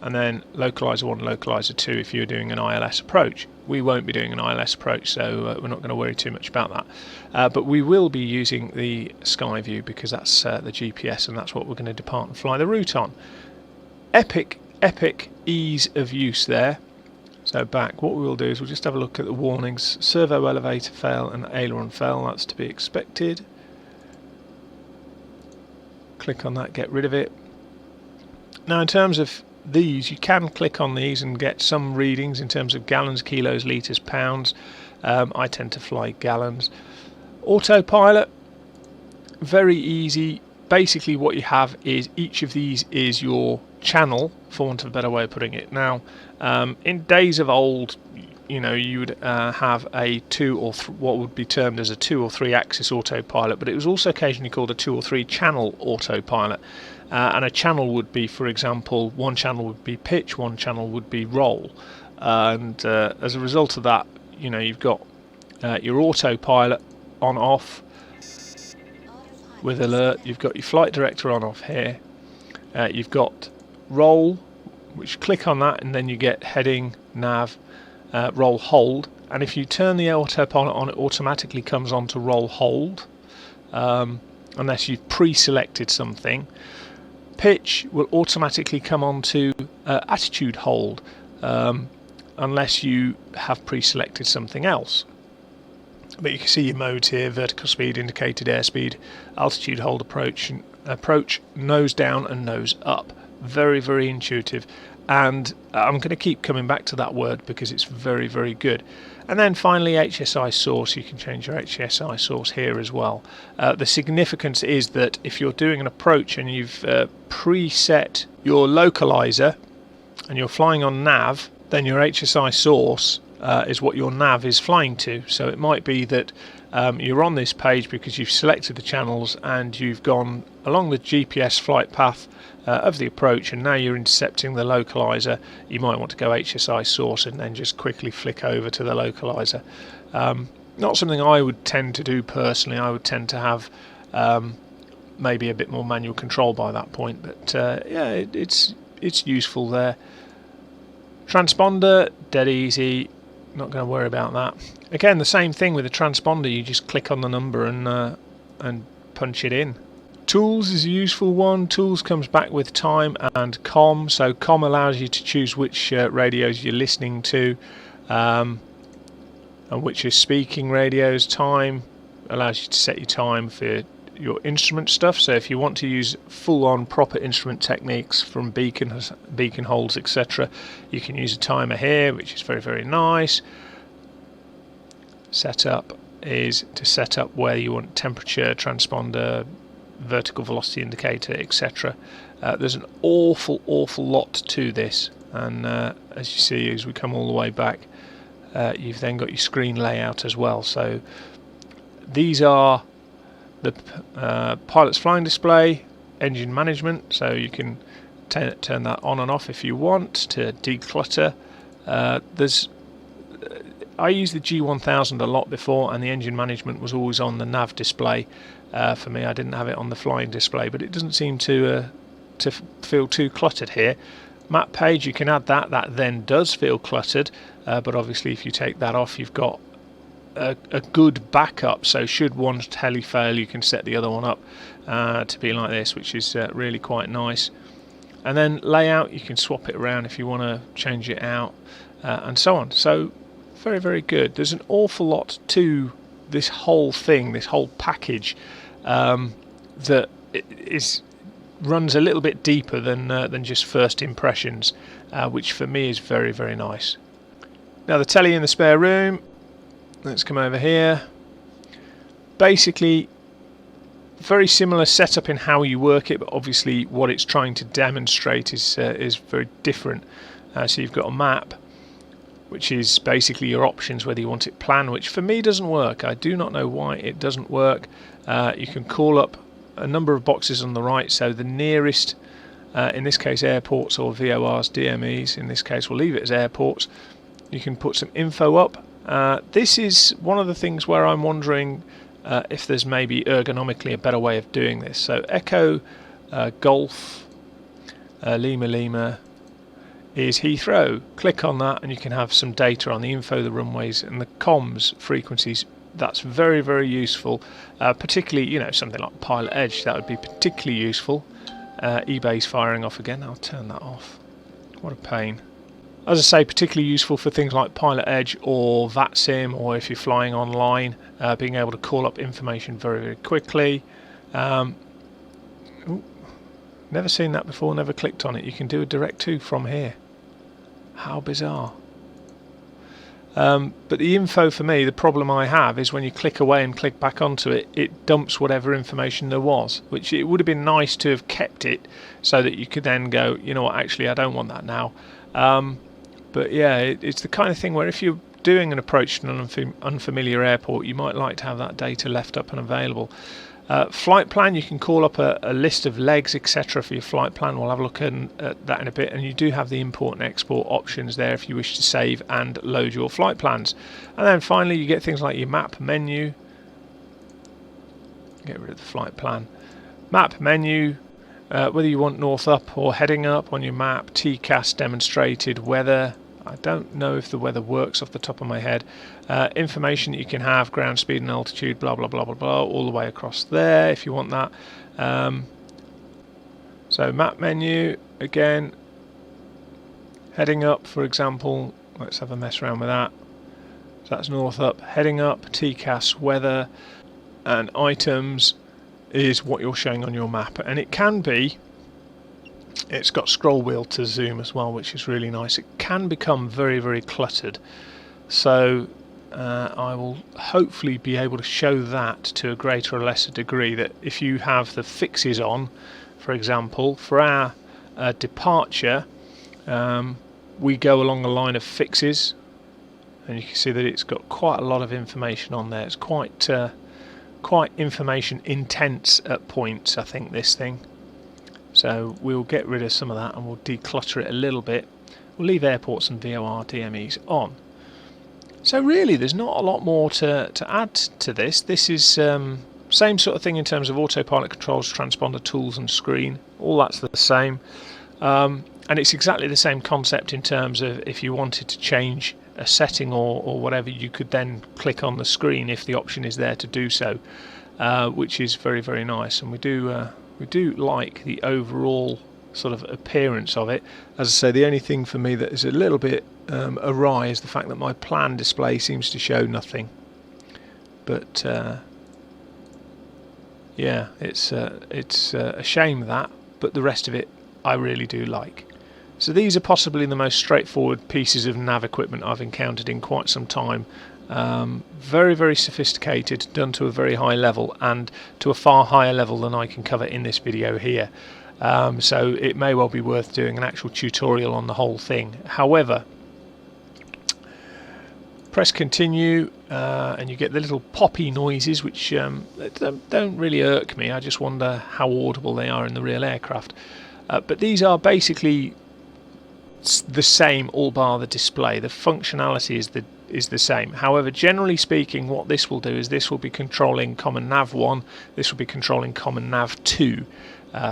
and then Localizer 1 and Localizer 2 if you're doing an ILS approach. We won't be doing an ILS approach, so we're not going to worry too much about that. But we will be using the Sky View because that's the GPS, and that's what we're going to depart and fly the route on. Epic ease of use there. So back, what we will do is we'll just have a look at the warnings. Servo elevator fail and aileron fail, that's to be expected. Click on that, get rid of it. Now in terms of these, you can click on these and get some readings in terms of gallons, kilos, litres, pounds. I tend to fly gallons. Autopilot, very easy. Basically what you have is each of these is your channel, for want of a better way of putting it. Now in days of old, you know, you would have a what would be termed as a 2 or 3 axis autopilot, but it was also occasionally called a 2 or 3 channel autopilot. And a channel would be, for example, one channel would be pitch, one channel would be roll, and as a result of that, you know, you've got your autopilot on off with alert, you've got your flight director on off here, you've got roll, which click on that and then you get heading, nav, roll hold, and if you turn the autopilot on, it automatically comes on to roll hold, unless you've pre-selected something. Pitch will automatically come on to attitude hold, unless you have pre-selected something else. But you can see your modes here: vertical speed, indicated airspeed, altitude hold, approach, nose down and nose up. Very, very intuitive, and I'm going to keep coming back to that word because it's very, very good. And then finally, HSI source. You can change your HSI source here as well. The significance is that if you're doing an approach and you've preset your localizer and you're flying on nav, then your HSI source is what your nav is flying to. So it might be that you're on this page because you've selected the channels and you've gone along the GPS flight path of the approach, and now you're intercepting the localizer. You might want to go HSI source and then just quickly flick over to the localizer. Not something I would tend to do personally. I would tend to have maybe a bit more manual control by that point, but yeah, it's useful there. Transponder, dead easy, not going to worry about that. Again, the same thing with the transponder, you just click on the number and punch it in. Tools is a useful one. Tools comes back with time and COM. So COM allows you to choose which radios you're listening to, and which is speaking radios. Time allows you to set your time for your instrument stuff. So if you want to use full-on proper instrument techniques from beacon holes, etc., you can use a timer here, which is very, very nice. Setup is to set up where you want temperature, transponder, vertical velocity indicator, etc. There's an awful lot to this, and as you see, as we come all the way back, you've then got your screen layout as well. So these are the pilot's flying display, engine management, so you can turn that on and off if you want to declutter. I used the G1000 a lot before, and the engine management was always on the nav display. For me, I didn't have it on the flying display, but it doesn't seem to feel too cluttered here. Map page, you can add that. That then does feel cluttered, but obviously if you take that off, you've got a good backup. So should one tele fail, you can set the other one up to be like this, which is really quite nice. And then layout, you can swap it around if you want to change it out, and so on. So very, very good. There's an awful lot to this whole thing, this whole package, that runs a little bit deeper than just first impressions, which for me is very, very nice. Now the telly in the spare room, let's come over here. Basically very similar setup in how you work it, but obviously what it's trying to demonstrate is very different. So you've got a map, which is basically your options, whether you want it planned, which for me doesn't work. I do not know why it doesn't work. You can call up a number of boxes on the right, so the nearest, in this case airports or VORs, DMEs, in this case we'll leave it as airports. You can put some info up. This is one of the things where I'm wondering if there's maybe ergonomically a better way of doing this. So Echo Golf Lima Lima is Heathrow. Click on that and you can have some data on the info, the runways and the comms frequencies. That's very, very useful, particularly, you know, something like Pilot Edge, that would be particularly useful. eBay's firing off again. I'll turn that off. What a pain. As I say, particularly useful for things like Pilot Edge or VATSIM, or if you're flying online, being able to call up information very, very quickly. Never seen that before, never clicked on it. You can do a direct to from here. How bizarre. But the info for me, the problem I have is when you click away and click back onto it, it dumps whatever information there was, which it would have been nice to have kept it so that you could then go, you know what, actually I don't want that now. But yeah, it's the kind of thing where if you're doing an approach to an unfamiliar airport, you might like to have that data left up and available. Flight plan, you can call up a list of legs, etc. for your flight plan. We'll have a look at that in a bit, and you do have the import and export options there if you wish to save and load your flight plans. And then finally you get things like your map menu. Get rid of the flight plan. Map menu, whether you want north up or heading up on your map, TCAS demonstrated, weather. I don't know if the weather works off the top of my head. Information that you can have, ground speed and altitude, blah blah blah blah blah, all the way across there if you want that. So map menu again, heading up for example, let's have a mess around with that. So that's north up, heading up, TCAS, weather, and items is what you're showing on your map, and it can be. It's got scroll wheel to zoom as well, which is really nice. It can become very, very cluttered, so I will hopefully be able to show that to a greater or lesser degree, that if you have the fixes on, for example, for our departure, we go along a line of fixes, and you can see that it's got quite a lot of information on there. It's quite information intense at points, I think, this thing. So we'll get rid of some of that and we'll declutter it a little bit. We'll leave airports and VOR DMEs on. So really there's not a lot more to add to this. This is same sort of thing in terms of autopilot controls, transponder tools and screen. All that's the same. And it's exactly the same concept in terms of if you wanted to change a setting or whatever, you could then click on the screen if the option is there to do so, which is very, very nice. And we do like the overall sort of appearance of it. As I say, the only thing for me that is a little bit awry is the fact that my plan display seems to show nothing. But Yeah, it's a shame that, but the rest of it I really do like. So these are possibly the most straightforward pieces of nav equipment I've encountered in quite some time. Very, very sophisticated, done to a very high level, and to a far higher level than I can cover in this video here. So it may well be worth doing an actual tutorial on the whole thing. However, press continue and you get the little poppy noises, which don't really irk me. I just wonder how audible they are in the real aircraft. But these are basically the same, all bar the display. The functionality is the same. However, generally speaking, what this will do is this will be controlling Common Nav 1, this will be controlling Common Nav 2.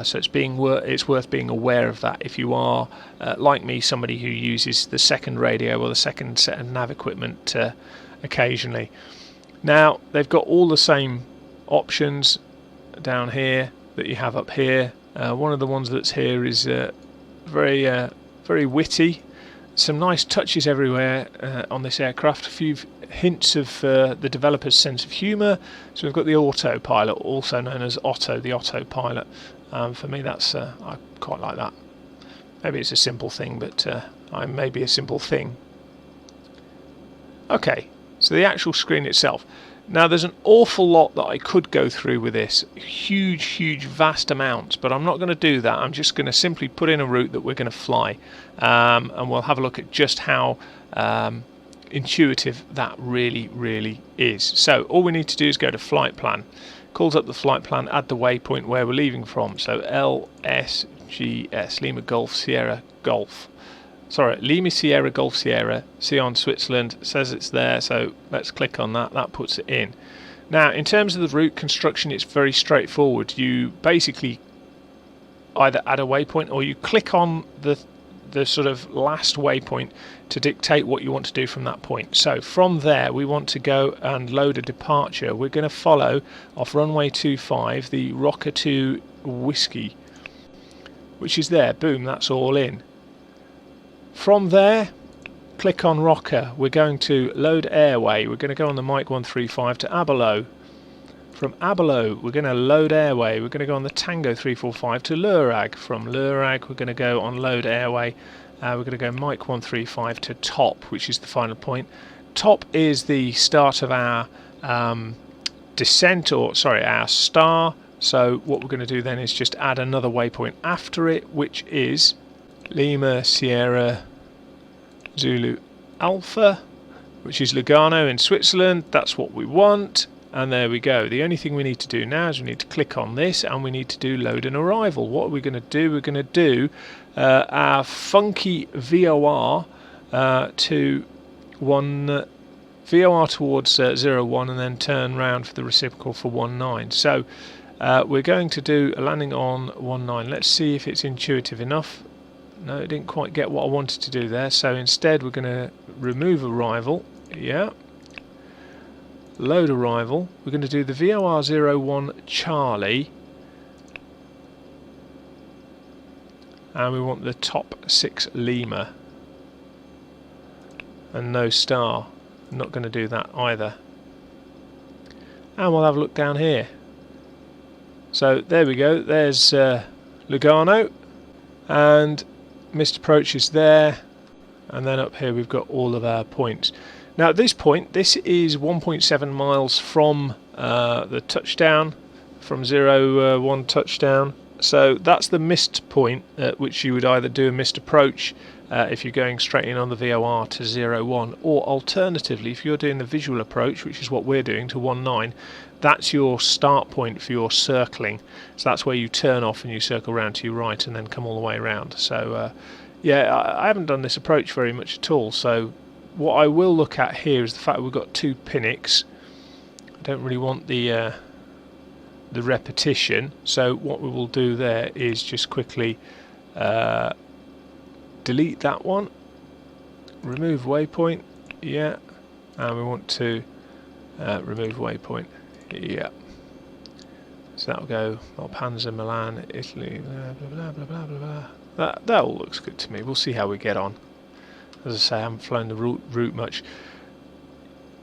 So it's worth being aware of that if you are, like me, somebody who uses the second radio or the second set of nav equipment occasionally. Now, they've got all the same options down here that you have up here. One of the ones that's here is very witty. Some nice touches everywhere on this aircraft. A few hints of the developer's sense of humour. So we've got the Autopilot, also known as Otto, the Autopilot. For me, that's I quite like that. Maybe it's a simple thing, but I may be a simple thing. Okay, so the actual screen itself. Now, there's an awful lot that I could go through with this. Huge, vast amounts, but I'm not going to do that. I'm just going to simply put in a route that we're going to fly, and we'll have a look at just how intuitive that really is. So all we need to do is go to flight plan. Calls up the flight plan, add the waypoint where we're leaving from. So LSGS, Lima Golf Sierra Golf. Sorry, Lima Sierra Golf Sierra, Sion, Switzerland, says it's there, so let's click on that. That puts it in. Now, in terms of the route construction, it's very straightforward. You basically either add a waypoint or you click on the sort of last waypoint to dictate what you want to do from that point. So from there, we want to go and load a departure. We're going to follow off runway 25 the Rocker 2 Whiskey, which is there. Boom, that's all in. From there, click on Rocker. We're going to load airway. We're going to go on the Mike 135 to Abelo. From Abelo, we're going to load airway. We're going to go on the Tango 345 to Lurag. From Lurag, we're going to go on load airway. We're going to go Mike 135 to Top, which is the final point. Top is the start of our descent, or sorry, our star. So what we're going to do then is just add another waypoint after it, which is Lima Sierra Zulu Alpha, which is Lugano in Switzerland. That's what we want, and there we go. The only thing we need to do now is we need to click on this and we need to do load and arrival. What are we going to do? We're going to do our funky VOR to one VOR towards 01 and then turn round for the reciprocal for 19. So we're going to do a landing on 19. Let's see if it's intuitive enough. No, it didn't quite get what I wanted to do there, so instead we're going to remove arrival. Yeah. Load arrival. We're going to do the VOR 01 Charlie, and we want the top 6 Lima and no star. I'm not going to do that either. And we'll have a look down here. So there we go. There's Lugano, and missed approach is there, and then up here we've got all of our points. Now at this point, this is 1.7 miles from the touchdown, from 01 touchdown. So that's the missed point at which you would either do a missed approach if you're going straight in on the VOR to 01, or alternatively, if you're doing the visual approach, which is what we're doing, to 19, that's your start point for your circling. So that's where you turn off and you circle round to your right and then come all the way around. So yeah, I haven't done this approach very much at all. So what I will look at here is the fact that we've got 2 Pinnocks. I don't really want the repetition. So what we will do there is just quickly delete that one, remove waypoint, yeah, and we want to remove waypoint, yeah. So that'll go Malpensa, Milan, Italy, blah blah blah blah blah blah. That all looks good to me. We'll see how we get on. As I say, I haven't flown the route much.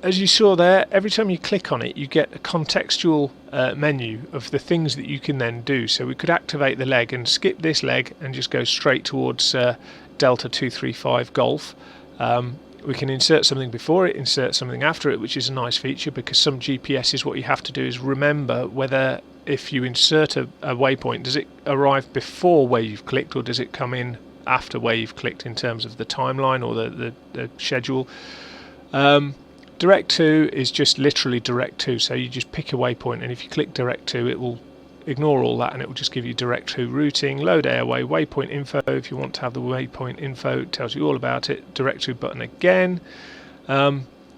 as you saw there, every time you click on it you get a contextual menu of the things that you can then do. So we could activate the leg and skip this leg and just go straight towards Delta 235 Golf. We can insert something before it, insert something after it, which is a nice feature, because some GPSs what you have to do is remember whether, if you insert a waypoint, does it arrive before where you've clicked or does it come in after where you've clicked in terms of the timeline or the schedule. Direct to is just literally direct to, so you just pick a waypoint, and if you click direct to it will ignore all that and it will just give you direct to routing, load airway, waypoint info. If you want to have the waypoint info, it tells you all about it. Direct to button again.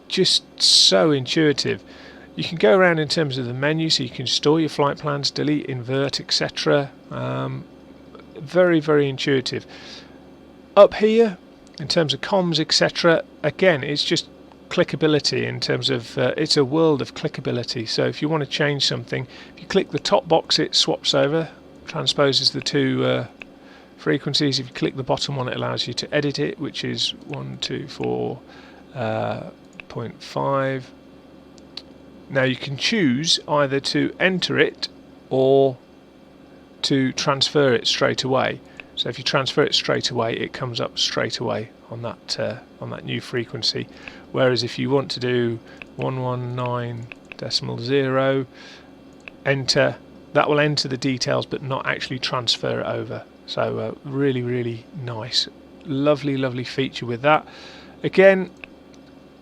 Just so intuitive. You can go around in terms of the menu, so you can store your flight plans, delete, invert, etc. Very, very intuitive. Up here, in terms of comms, etc., again, it's just clickability in terms of it's a world of clickability. So if you want to change something, if you click the top box it swaps over, transposes the two frequencies. If you click the bottom one it allows you to edit it, which is 124.5. Now you can choose either to enter it or to transfer it straight away. So if you transfer it straight away it comes up straight away on that new frequency. Whereas if you want to do 119.0 enter, that will enter the details but not actually transfer it over. So really, really nice, lovely feature with that. Again,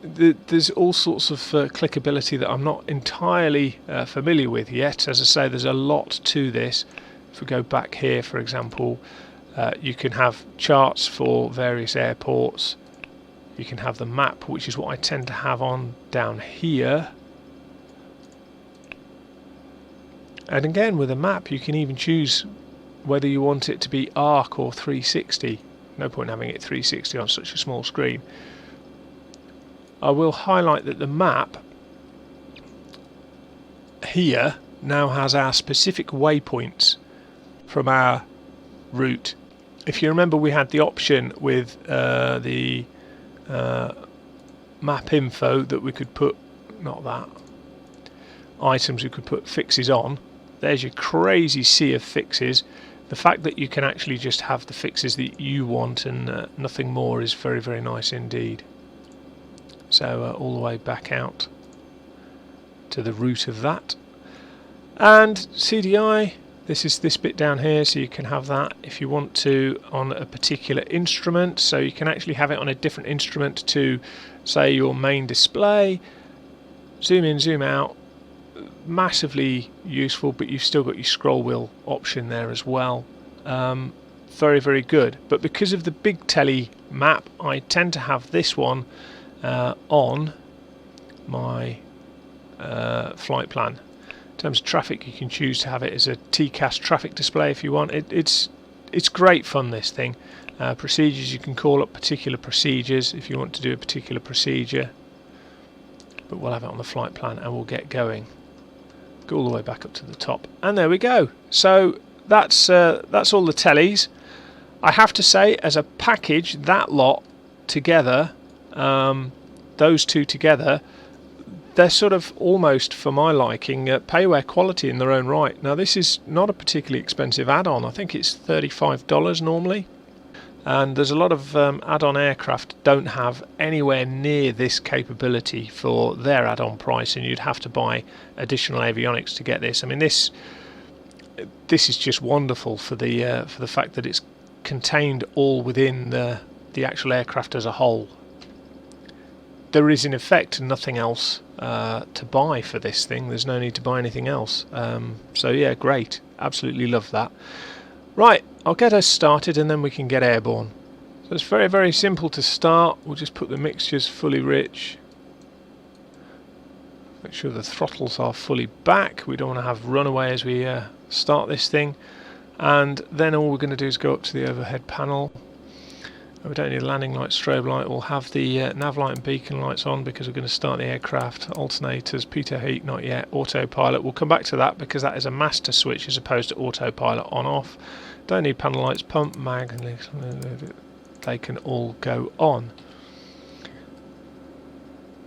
there's all sorts of clickability that I'm not entirely familiar with yet. As I say, there's a lot to this. If we go back here, for example, you can have charts for various airports. You can have the map, which is what I tend to have on down here. And again, with a map you can even choose whether you want it to be arc or 360. No point having it 360 on such a small screen. I will highlight that the map here now has our specific waypoints from our route. If you remember, we had the option with the map info that we could put, not that, items we could put fixes on. There's your crazy sea of fixes. The fact that you can actually just have the fixes that you want and nothing more is very, very nice indeed. So all the way back out to the root of that. And CDI, this is this bit down here, so you can have that if you want to on a particular instrument. So you can actually have it on a different instrument to, say, your main display. Zoom in, zoom out. Massively useful, but you've still got your scroll wheel option there as well. Very, very good. But because of the big telly map, I tend to have this one on my flight plan. In terms of traffic, you can choose to have it as a TCAS traffic display if you want. It's great fun, this thing. Procedures, you can call up particular procedures if you want to do a particular procedure. But we'll have it on the flight plan and we'll get going. Go all the way back up to the top, and there we go. So that's all the tellies. I have to say, as a package, that lot together, those two together, they're sort of almost, for my liking, payware quality in their own right. Now this is not a particularly expensive add-on. I think it's $35 normally, and there's a lot of add-on aircraft don't have anywhere near this capability for their add-on price, and you'd have to buy additional avionics to get this. I mean, this is just wonderful for the fact that it's contained all within the actual aircraft as a whole. There is in effect nothing else to buy for this thing. There's no need to buy anything else. So yeah, great, absolutely love that. Right, I'll get us started and then we can get airborne. So it's very, very simple to start. We'll just put the mixtures fully rich. Make sure the throttles are fully back. We don't want to have runaway as we start this thing. And then all we're going to do is go up to the overhead panel. We don't need a landing light, strobe light. We'll have the nav light and beacon lights on because we're going to start the aircraft. Alternators, pitot heat, not yet. Autopilot, we'll come back to that because that is a master switch as opposed to autopilot on-off. Don't need panel lights, pump, mag, they can all go on.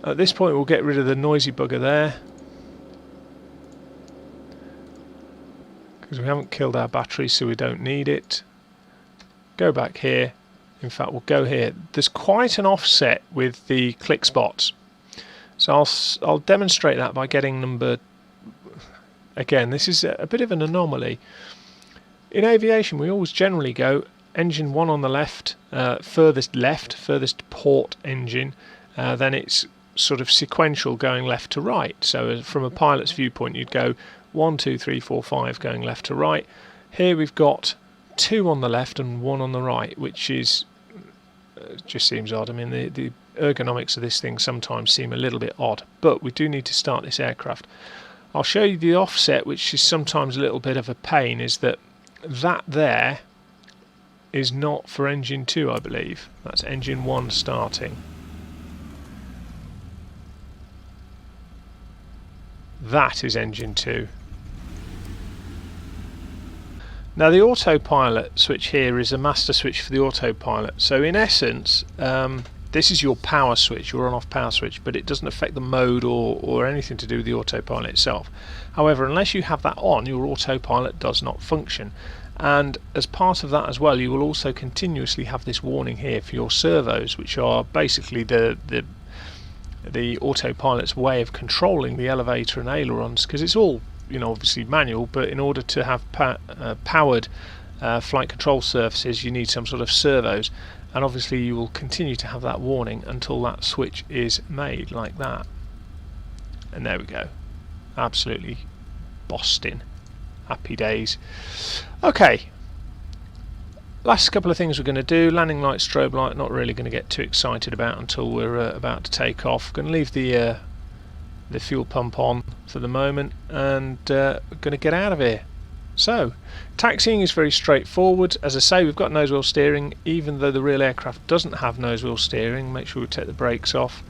At this point we'll get rid of the noisy bugger there, because we haven't killed our battery, so we don't need it. Go back here. In fact, we'll go here. There's quite an offset with the click spots, so I'll demonstrate that by getting number. Again, this is a bit of an anomaly. In aviation, we always generally go engine 1 on the left, furthest port engine, then it's sort of sequential going left to right. So from a pilot's viewpoint, you'd go 1, 2, 3, 4, 5 going left to right. Here we've got 2 on the left and 1 on the right, which is just seems odd. I mean, the ergonomics of this thing sometimes seem a little bit odd, but we do need to start this aircraft. I'll show you the offset, which is sometimes a little bit of a pain, is that there is not for engine 2, I believe. That's engine 1 starting. That is engine 2. Now the autopilot switch here is a master switch for the autopilot. So in essence, this is your power switch, your on-off power switch, but it doesn't affect the mode or anything to do with the autopilot itself. However, unless you have that on, your autopilot does not function. And as part of that as well, you will also continuously have this warning here for your servos, which are basically the autopilot's way of controlling the elevator and ailerons, because it's all, you know, obviously manual, but in order to have powered flight control surfaces, you need some sort of servos, and obviously you will continue to have that warning until that switch is made, like that. And there we go, absolutely Boston, happy days. Okay, last couple of things we're going to do. Landing light, strobe light, not really going to get too excited about until we're about to take off. Going to leave the fuel pump on for the moment, and we're going to get out of here. So, taxiing is very straightforward. As I say, we've got nose wheel steering, even though the real aircraft doesn't have nose wheel steering. Make sure we take the brakes off,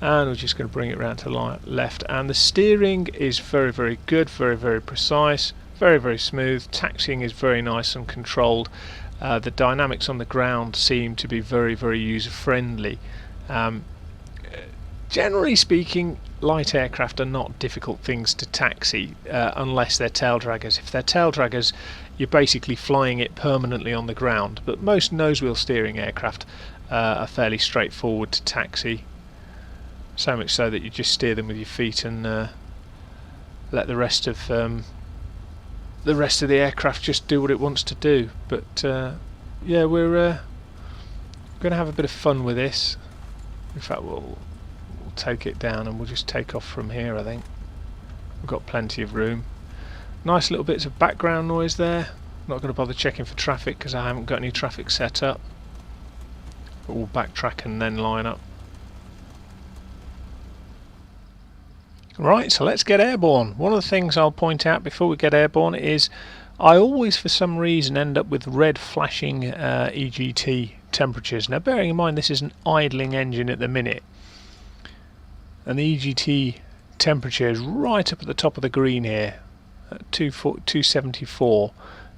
and we're just going to bring it round to left. And the steering is very, very good, very, very precise, very, very smooth. Taxiing is very nice and controlled. The dynamics on the ground seem to be very, very user-friendly. Generally speaking, light aircraft are not difficult things to taxi unless they're tail draggers. If they're tail draggers, you're basically flying it permanently on the ground. But most nose wheel steering aircraft are fairly straightforward to taxi. So much so that you just steer them with your feet and let the rest of the aircraft just do what it wants to do. But yeah, we're going to have a bit of fun with this. In fact, we'll take it down and we'll just take off from here. I think we've got plenty of room. Nice little bits of background noise there. Not going to bother checking for traffic because I haven't got any traffic set up, but we'll backtrack and then line up. Right, so let's get airborne. One of the things I'll point out before we get airborne is I always for some reason end up with red flashing EGT temperatures. Now bearing in mind this is an idling engine at the minute, and the EGT temperature is right up at the top of the green here at 274.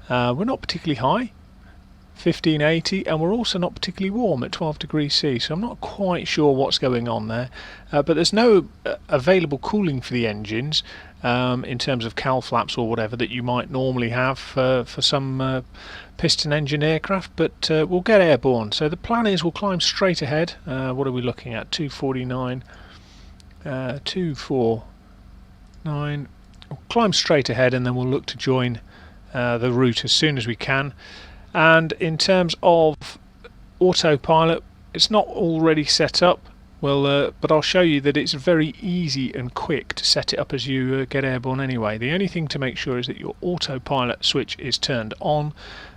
We're not particularly high, 1580, and we're also not particularly warm at 12 degrees C, so I'm not quite sure what's going on there. But there's no available cooling for the engines in terms of cowl flaps or whatever that you might normally have for some piston engine aircraft, but we'll get airborne. So the plan is we'll climb straight ahead. What are we looking at? 249. 249. We'll climb straight ahead and then we'll look to join the route as soon as we can. And in terms of autopilot, it's not already set up. Well, but I'll show you that it's very easy and quick to set it up as you get airborne anyway. The only thing to make sure is that your autopilot switch is turned on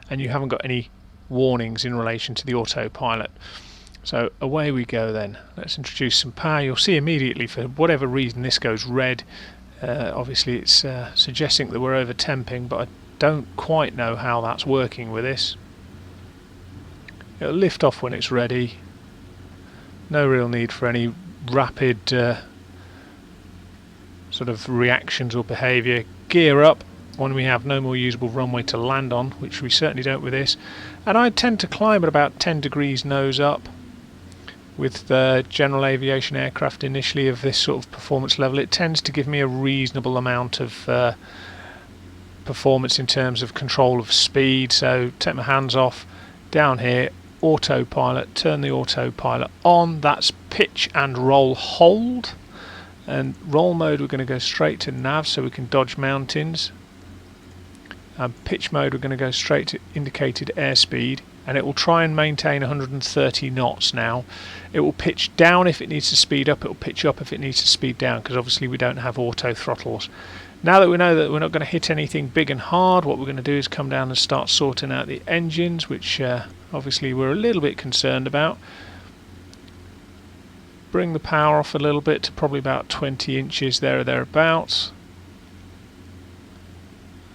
and you haven't got any warnings in relation to the autopilot. So away we go then. Let's introduce some power. You'll see immediately, for whatever reason, this goes red. Obviously it's suggesting that we're over temping, but I don't quite know how that's working with this. It'll lift off when it's ready. No real need for any rapid sort of reactions or behaviour. Gear up when we have no more usable runway to land on, which we certainly don't with this. And I tend to climb at about 10 degrees nose up with general aviation aircraft initially of this sort of performance level. It tends to give me a reasonable amount of performance in terms of control of speed. So take my hands off, down here, autopilot, turn the autopilot on. That's pitch and roll hold, and roll mode we're going to go straight to nav so we can dodge mountains. Pitch mode we're going to go straight to indicated airspeed, and it will try and maintain 130 knots. Now it will pitch down if it needs to speed up, it will pitch up if it needs to speed down, because obviously we don't have auto throttles. Now that we know that we're not going to hit anything big and hard, what we're going to do is come down and start sorting out the engines, which obviously we're a little bit concerned about. Bring the power off a little bit to probably about 20 inches there or thereabouts.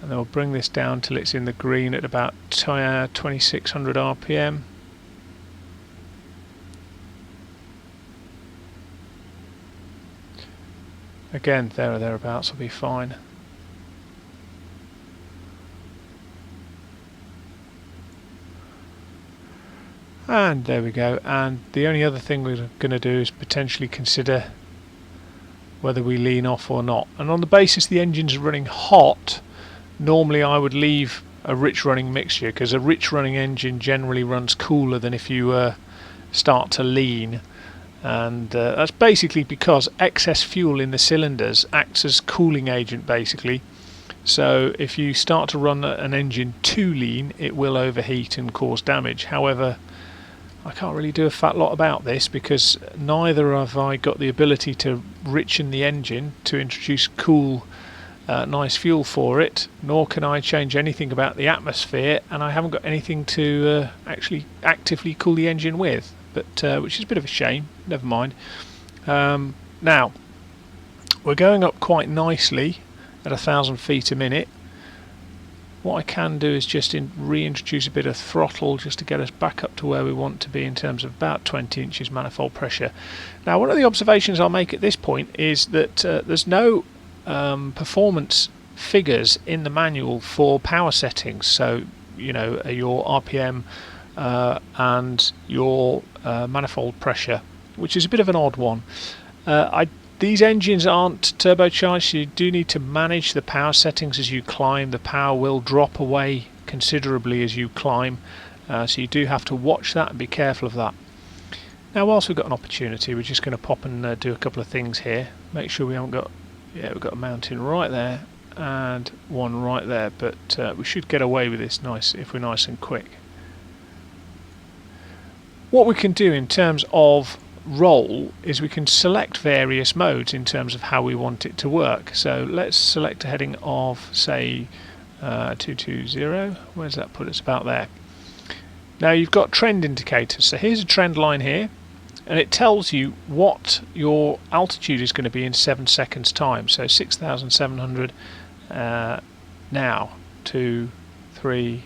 And then we'll bring this down till it's in the green at about 2600 RPM. Again, there or thereabouts will be fine. And there we go. And the only other thing we're going to do is potentially consider whether we lean off or not. And on the basis the engine's running hot, normally I would leave a rich running mixture, because a rich running engine generally runs cooler than if you start to lean. And that's basically because excess fuel in the cylinders acts as cooling agent basically. So if you start to run an engine too lean, it will overheat and cause damage. However, I can't really do a fat lot about this, because neither have I got the ability to richen the engine to introduce cool nice fuel for it, nor can I change anything about the atmosphere, and I haven't got anything to actually actively cool the engine with, but which is a bit of a shame. Never mind. Now we're going up quite nicely at 1,000 feet a minute. What I can do is just reintroduce a bit of throttle just to get us back up to where we want to be in terms of about 20 inches manifold pressure. Now one of the observations I'll make at this point is that there's no performance figures in the manual for power settings, so you know your RPM and your manifold pressure, which is a bit of an odd one. These engines aren't turbocharged, so you do need to manage the power settings as you climb. The power will drop away considerably as you climb, so you do have to watch that and be careful of that. Now whilst we've got an opportunity, we're just going to pop and do a couple of things here. Make sure we haven't got, yeah, we've got a mountain right there and one right there, but we should get away with this nice if we're nice and quick. What we can do in terms of roll is we can select various modes in terms of how we want it to work. So let's select a heading of, say, 220. Where's that put us? About there. Now you've got trend indicators. So here's a trend line here, and it tells you what your altitude is going to be in 7 seconds time. So 6,700 now, 2, 3,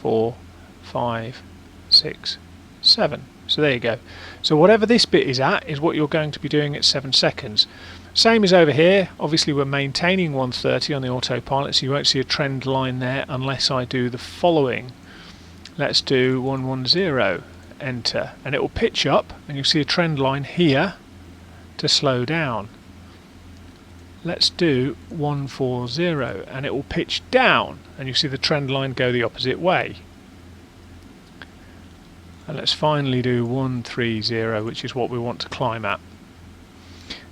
4, 5, 6, 7. So there you go. So whatever this bit is at is what you're going to be doing at 7 seconds. Same as over here. Obviously we're maintaining 130 on the autopilot, so you won't see a trend line there unless I do the following. Let's do 110, enter, and it will pitch up, and you'll see a trend line here to slow down. Let's do 140, and it will pitch down, and you see the trend line go the opposite way. And let's finally do 130, which is what we want to climb at.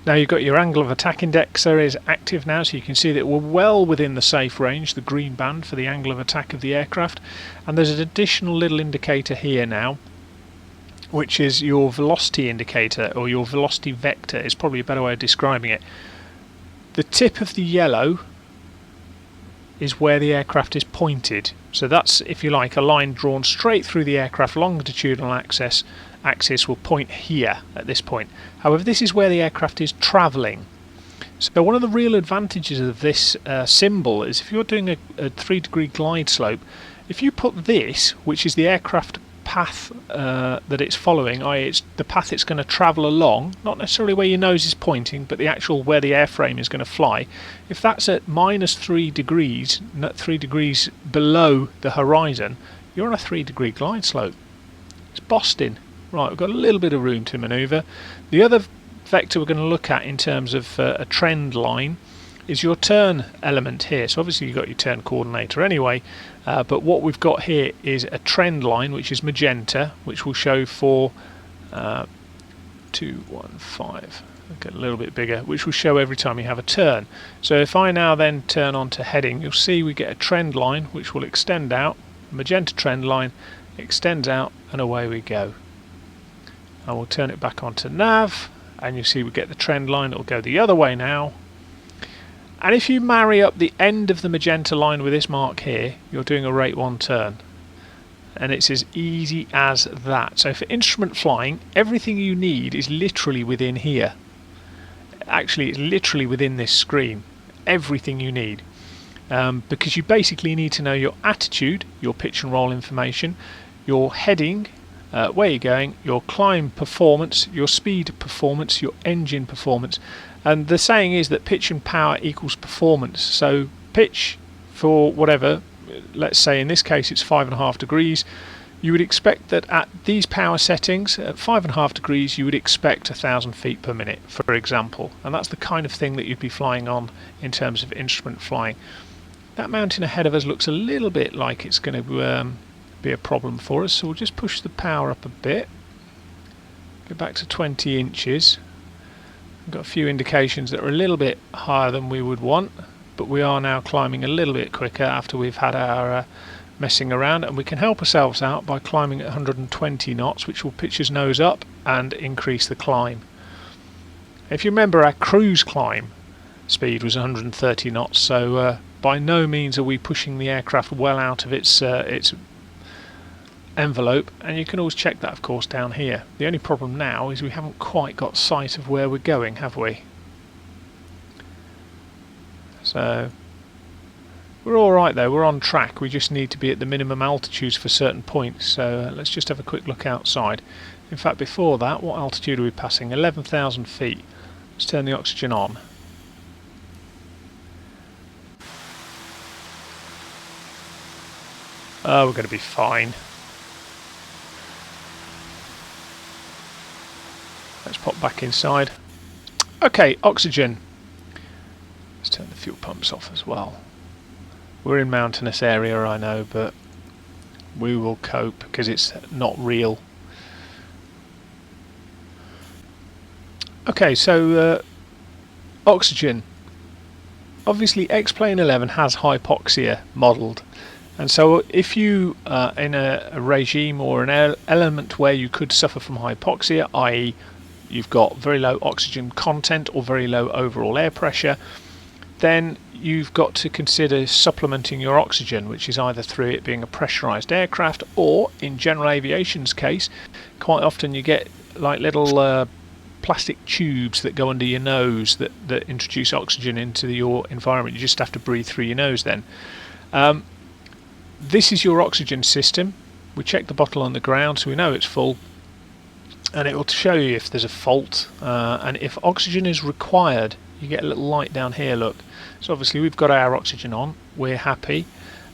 Now you've got your angle of attack index there is active now, so you can see that we're well within the safe range, the green band for the angle of attack of the aircraft. And there's an additional little indicator here now, which is your velocity indicator, or your velocity vector is probably a better way of describing it. The tip of the yellow is where the aircraft is pointed. So that's, if you like, a line drawn straight through the aircraft. Longitudinal axis will point here at this point. However, this is where the aircraft is travelling. So one of the real advantages of this symbol is if you're doing a 3-degree glide slope, if you put this, which is the aircraft path that it's following, i.e. it's the path it's going to travel along, not necessarily where your nose is pointing, but the actual where the airframe is going to fly, if that's at -3 degrees, 3 degrees below the horizon, you're on a 3-degree glide slope. It's Boston. Right, we've got a little bit of room to manoeuvre. The other vector we're going to look at in terms of a trend line is your turn element here. So obviously you've got your turn coordinator anyway, but what we've got here is a trend line which is magenta, which will show for 215, get a little bit bigger, which will show every time you have a turn. So if I now then turn on to heading, you'll see we get a trend line which will extend out, magenta trend line extends out, and away we go. I will turn it back onto nav, and you see we get the trend line. It will go the other way now. And if you marry up the end of the magenta line with this mark here, you're doing a rate 1 turn. And it's as easy as that. So for instrument flying, everything you need is literally within here. Actually, it's literally within this screen. Everything you need. Because you basically need to know your attitude, your pitch and roll information, your heading, where you're going, your climb performance, your speed performance, your engine performance. And the saying is that pitch and power equals performance. So pitch for whatever, let's say in this case it's 5.5 degrees, you would expect that at these power settings, at 5.5 degrees, you would expect 1,000 feet per minute, for example. And that's the kind of thing that you'd be flying on in terms of instrument flying. That mountain ahead of us looks a little bit like it's going to be a problem for us, so we'll just push the power up a bit. Go back to 20 inches. We've got a few indications that are a little bit higher than we would want, but we are now climbing a little bit quicker after we've had our messing around, and we can help ourselves out by climbing at 120 knots, which will pitch his nose up and increase the climb. If you remember, our cruise climb speed was 130 knots, so by no means are we pushing the aircraft well out of its envelope, and you can always check that of course down here. The only problem now is we haven't quite got sight of where we're going, have we? So we're alright though, we're on track. We just need to be at the minimum altitudes for certain points, so let's just have a quick look outside. In fact, before that, what altitude are we passing? 11,000 feet. Let's turn the oxygen on. Oh, we're going to be fine. Let's pop back inside. Okay, oxygen. Let's turn the fuel pumps off as well. We're in mountainous area, I know, but we will cope because it's not real. Okay, so oxygen. Obviously, X-Plane 11 has hypoxia modelled. And so if you are in a regime or an element where you could suffer from hypoxia, i.e. you've got very low oxygen content or very low overall air pressure, then you've got to consider supplementing your oxygen, which is either through it being a pressurized aircraft, or in general aviation's case, quite often you get like little plastic tubes that go under your nose that introduce oxygen into your environment. You just have to breathe through your nose then. This is your oxygen system. We check the bottle on the ground so we know it's full, and it will show you if there's a fault, and if oxygen is required, you get a little light down here, look. So obviously we've got our oxygen on, we're happy,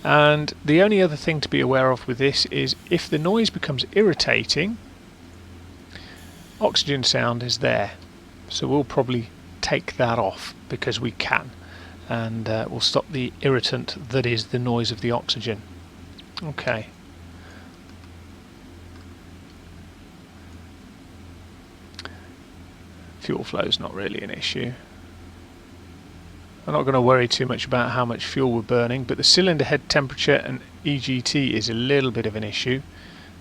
and the only other thing to be aware of with this is if the noise becomes irritating, oxygen sound is there, so we'll probably take that off because we can, and we'll stop the irritant that is the noise of the oxygen. Okay. Fuel flow is not really an issue. I'm not going to worry too much about how much fuel we're burning, but the cylinder head temperature and EGT is a little bit of an issue.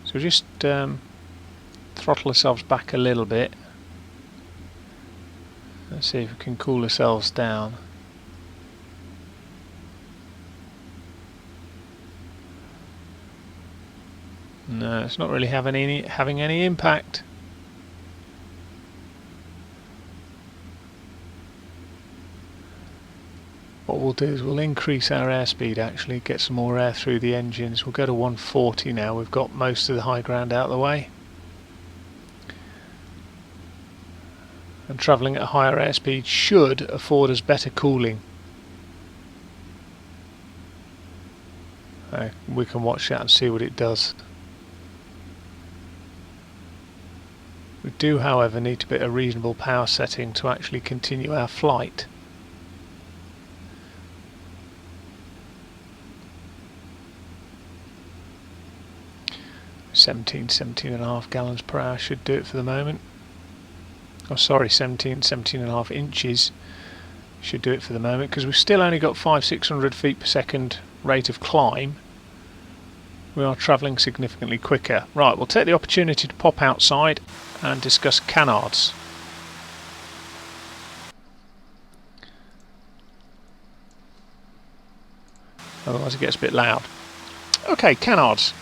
So just throttle ourselves back a little bit. Let's see if we can cool ourselves down. No, it's not really having any impact. What we'll do is we'll increase our airspeed, actually get some more air through the engines. We'll go to 140 now. We've got most of the high ground out of the way. And travelling at a higher airspeed should afford us better cooling. We can watch that and see what it does. We do, however, need to be at a reasonable power setting to actually continue our flight. $17.5 gallons per hour should do it for the moment. Oh, sorry, 17.5 inches should do it for the moment, because we've still only got 500-600 feet per second rate of climb. We are travelling significantly quicker. Right, we'll take the opportunity to pop outside and discuss canards. Otherwise it gets a bit loud. Okay, canards.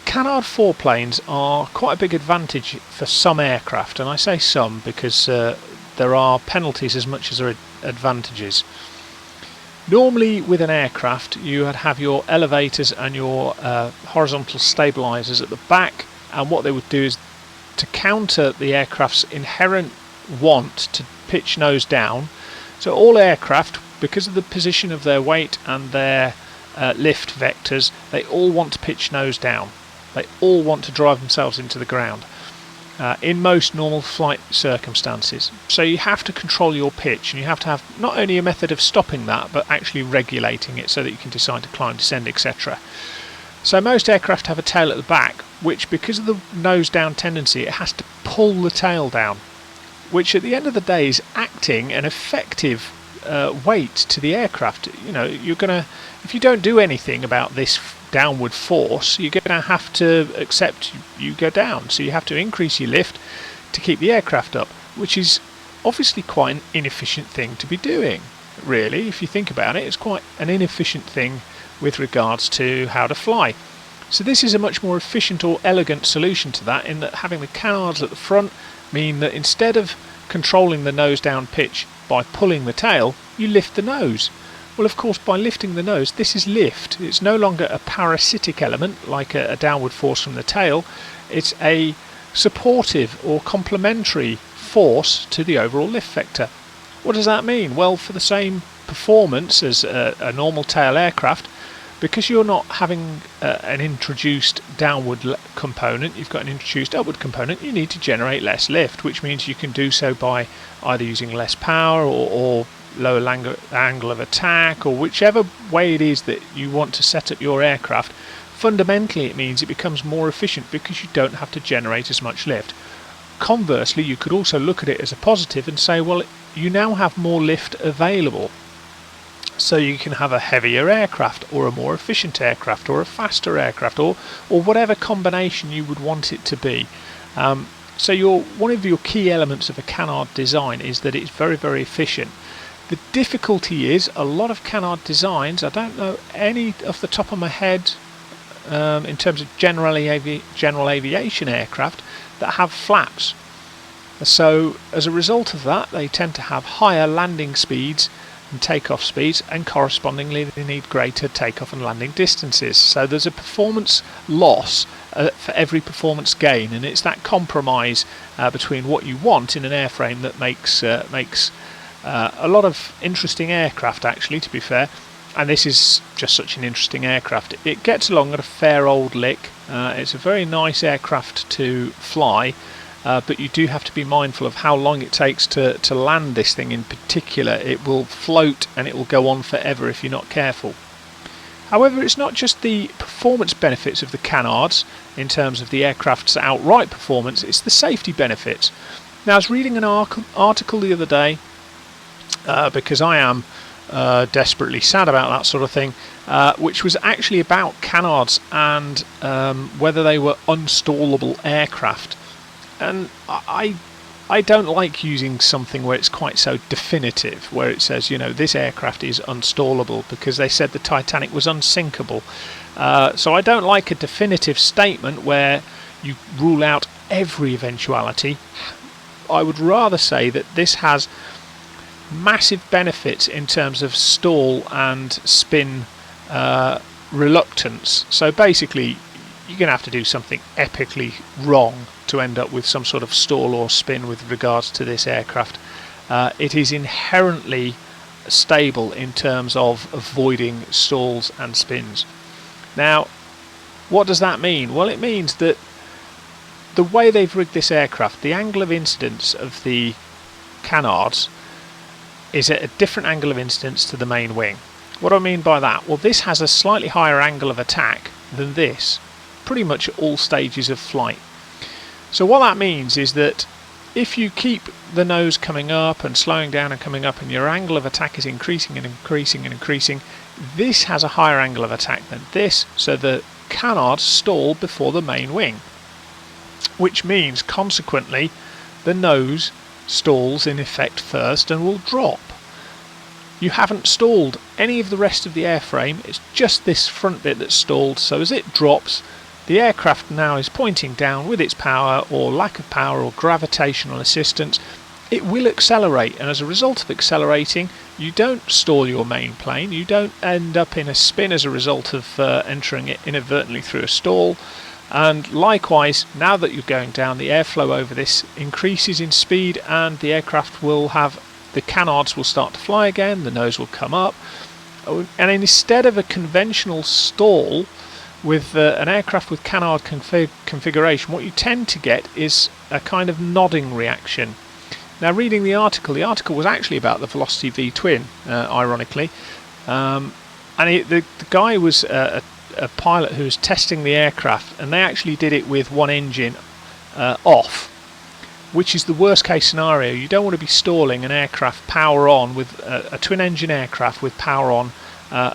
Canard foreplanes are quite a big advantage for some aircraft, and I say some because there are penalties as much as there are advantages. Normally with an aircraft you would have your elevators and your horizontal stabilizers at the back, and what they would do is to counter the aircraft's inherent want to pitch nose down. So all aircraft, because of the position of their weight and their lift vectors, they all want to pitch nose down. They all want to drive themselves into the ground in most normal flight circumstances. So you have to control your pitch, and you have to have not only a method of stopping that, but actually regulating it so that you can decide to climb, descend, etc. So most aircraft have a tail at the back, which, because of the nose down tendency, it has to pull the tail down, which at the end of the day is acting an effective weight to the aircraft. You know, you're gonna, if you don't do anything about this downward force, you're going to have to accept you go down. So you have to increase your lift to keep the aircraft up, which is obviously quite an inefficient thing to be doing. Really, if you think about it, it's quite an inefficient thing with regards to how to fly. So this is a much more efficient or elegant solution to that, in that having the canards at the front mean that instead of controlling the nose down pitch by pulling the tail, you lift the nose. Well, of course, by lifting the nose, this is lift. It's no longer a parasitic element like a downward force from the tail. It's a supportive or complementary force to the overall lift vector. What does that mean? Well, for the same performance as a normal tail aircraft, because you're not having an introduced downward component, you've got an introduced upward component, you need to generate less lift, which means you can do so by either using less power or lower angle of attack, or whichever way it is that you want to set up your aircraft. Fundamentally it means it becomes more efficient because you don't have to generate as much lift. Conversely, you could also look at it as a positive and say, well, you now have more lift available, so you can have a heavier aircraft or a more efficient aircraft or a faster aircraft, or whatever combination you would want it to be. So one of your key elements of a canard design is that it's very, very efficient. The difficulty is a lot of canard designs, I don't know any off the top of my head in terms of general aviation aircraft, that have flaps. So as a result of that, they tend to have higher landing speeds and takeoff speeds, and correspondingly they need greater takeoff and landing distances. So there's a performance loss for every performance gain, and it's that compromise between what you want in an airframe that makes a lot of interesting aircraft, actually, to be fair. And this is just such an interesting aircraft. It gets along at a fair old lick. It's a very nice aircraft to fly, but you do have to be mindful of how long it takes to land this thing in particular. It will float and it will go on forever if you're not careful. However, it's not just the performance benefits of the canards in terms of the aircraft's outright performance, it's the safety benefits. Now, I was reading an article the other day, because I am desperately sad about that sort of thing, which was actually about canards and whether they were unstallable aircraft. And I don't like using something where it's quite so definitive, where it says, you know, this aircraft is unstallable, because they said the Titanic was unsinkable. So I don't like a definitive statement where you rule out every eventuality. I would rather say that this has massive benefits in terms of stall and spin reluctance. So basically you're going to have to do something epically wrong to end up with some sort of stall or spin with regards to this aircraft. It is inherently stable in terms of avoiding stalls and spins. Now, what does that mean? Well, it means that the way they've rigged this aircraft, the angle of incidence of the canards is at a different angle of incidence to the main wing. What do I mean by that? Well, this has a slightly higher angle of attack than this, pretty much at all stages of flight. So what that means is that if you keep the nose coming up and slowing down and coming up, and your angle of attack is increasing and increasing and increasing, this has a higher angle of attack than this, so the canards stall before the main wing, which means consequently the nose stalls in effect first and will drop. You haven't stalled any of the rest of the airframe, it's just this front bit that's stalled, so as it drops, the aircraft now is pointing down with its power or lack of power or gravitational assistance. It will accelerate, and as a result of accelerating, you don't stall your main plane, you don't end up in a spin as a result of entering it inadvertently through a stall. And likewise, now that you're going down, the airflow over this increases in speed, and the aircraft will have, the canards will start to fly again, the nose will come up, and instead of a conventional stall with an aircraft with canard configuration, what you tend to get is a kind of nodding reaction. Now, reading the article was actually about the Velocity V Twin, ironically, and the guy was a pilot who was testing the aircraft, and they actually did it with one engine off, which is the worst case scenario. You don't want to be stalling an aircraft power on with a twin engine aircraft with power on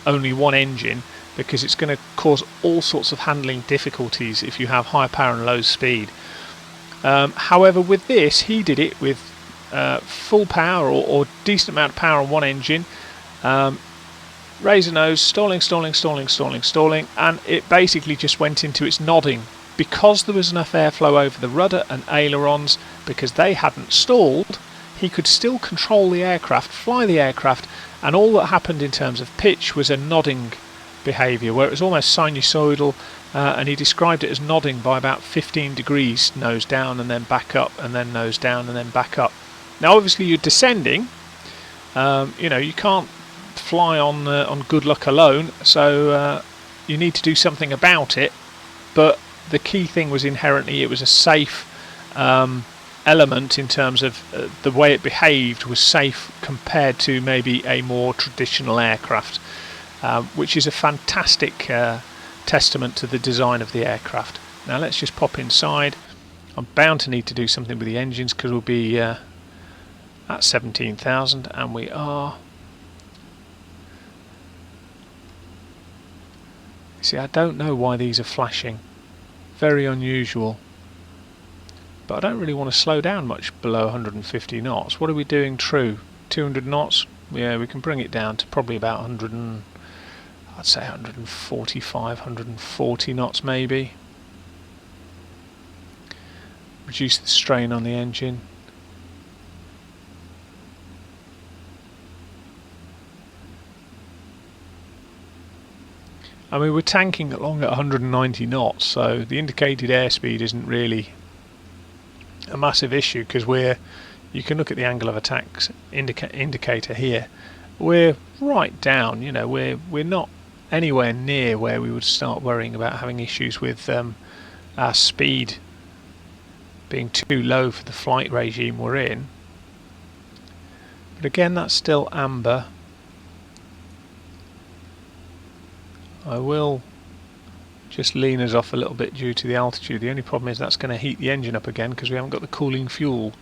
only one engine, because it's going to cause all sorts of handling difficulties if you have high power and low speed. However, with this, he did it with full power or decent amount of power on one engine, razor nose, stalling, and it basically just went into its nodding. Because there was enough airflow over the rudder and ailerons, because they hadn't stalled, he could still control the aircraft, fly the aircraft, and all that happened in terms of pitch was a nodding behaviour where it was almost sinusoidal, and he described it as nodding by about 15 degrees, nose down and then back up, and then nose down and then back up. Now obviously you're descending, you know, you can't fly on good luck alone, so you need to do something about it, but the key thing was inherently it was a safe element in terms of the way it behaved was safe compared to maybe a more traditional aircraft, which is a fantastic testament to the design of the aircraft. Now let's just pop inside. I'm bound to need to do something with the engines because we'll be at 17,000, and we are. See, I don't know why these are flashing. Very unusual. But I don't really want to slow down much below 150 knots. What are we doing true? 200 knots? Yeah, we can bring it down to probably about 100 and, I'd say 145, 140 knots maybe. Reduce the strain on the engine. I mean, we're tanking along at 190 knots, so the indicated airspeed isn't really a massive issue, because you can look at the angle of attack indicator here. We're right down, you know, we're not anywhere near where we would start worrying about having issues with our speed being too low for the flight regime we're in. But again, that's still amber. I will just lean us off a little bit due to the altitude. The only problem is that's going to heat the engine up again because we haven't got the cooling fuel.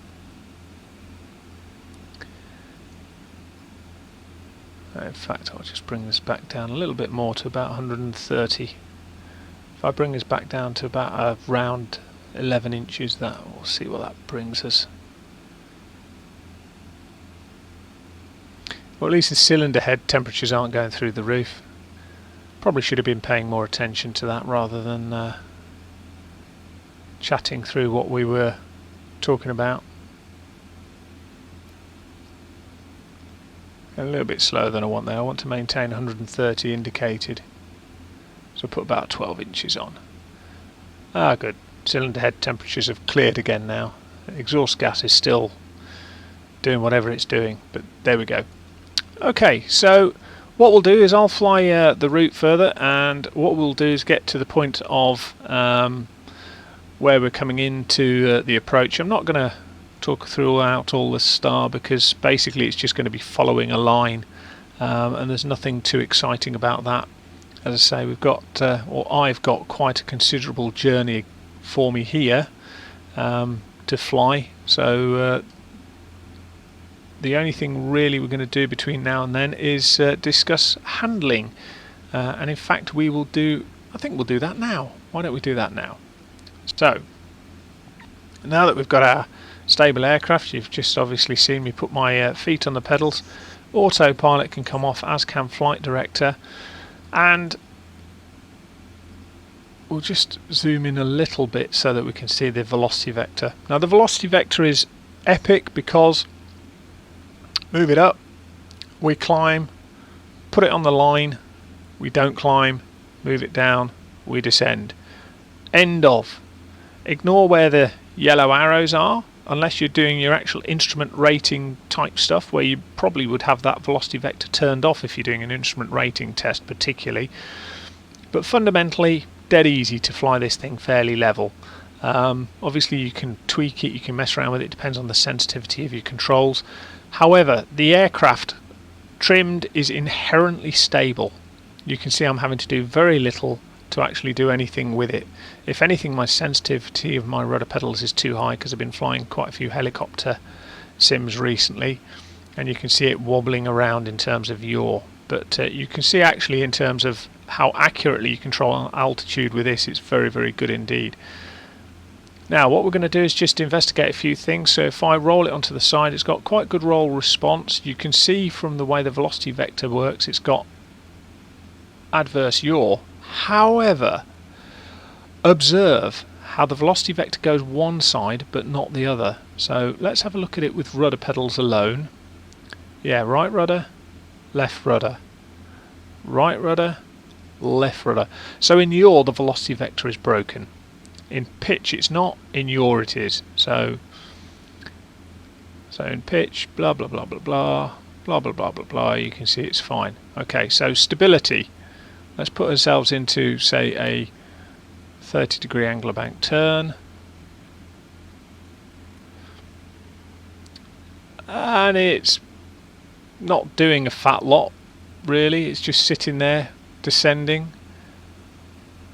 In fact, I'll just bring this back down a little bit more to about 130. If I bring this back down to about around 11 inches, that we'll see what that brings us. Well, at least the cylinder head temperatures aren't going through the roof. Probably should have been paying more attention to that rather than chatting through what we were talking about. A little bit slower than I want there. I want to maintain 130 indicated. So put about 12 inches on. Ah, good. Cylinder head temperatures have cleared again now. Exhaust gas is still doing whatever it's doing, but there we go. Okay, so what we'll do is I'll fly the route further, and what we'll do is get to the point of where we're coming into the approach. I'm not going to talk throughout all the star because basically it's just going to be following a line, and there's nothing too exciting about that. As I say, we've got, or I've got quite a considerable journey for me here to fly, so the only thing really we're going to do between now and then is discuss handling, and in fact I think we'll do that now. Why don't we do that now? So now that we've got our stable aircraft, you've just obviously seen me put my feet on the pedals. Autopilot can come off, as can flight director, and we'll just zoom in a little bit so that we can see the velocity vector. Now the velocity vector is epic because move it up, we climb, put it on the line, we don't climb, move it down, we descend. End of. Ignore where the yellow arrows are unless you're doing your actual instrument rating type stuff, where you probably would have that velocity vector turned off if you're doing an instrument rating test particularly. But fundamentally dead easy to fly this thing fairly level. Obviously you can tweak it, you can mess around with it, depends on the sensitivity of your controls. However, the aircraft trimmed is inherently stable. You can see I'm having to do very little to actually do anything with it. If anything, my sensitivity of my rudder pedals is too high because I've been flying quite a few helicopter sims recently, and you can see it wobbling around in terms of yaw. But you can see actually in terms of how accurately you control altitude with this, it's very, very good indeed. Now what we're going to do is just investigate a few things. So if I roll it onto the side, it's got quite good roll response. You can see from the way the velocity vector works, it's got adverse yaw. However, observe how the velocity vector goes one side but not the other. So let's have a look at it with rudder pedals alone. Yeah, right rudder, left rudder, right rudder, left rudder. So in yaw the velocity vector is broken. In pitch it's not, in yaw it is. So in pitch, blah blah blah blah blah, blah blah blah blah blah, you can see it's fine. Okay, so stability. Let's put ourselves into, say, a 30-degree angular bank turn. And it's not doing a fat lot, really. It's just sitting there, descending,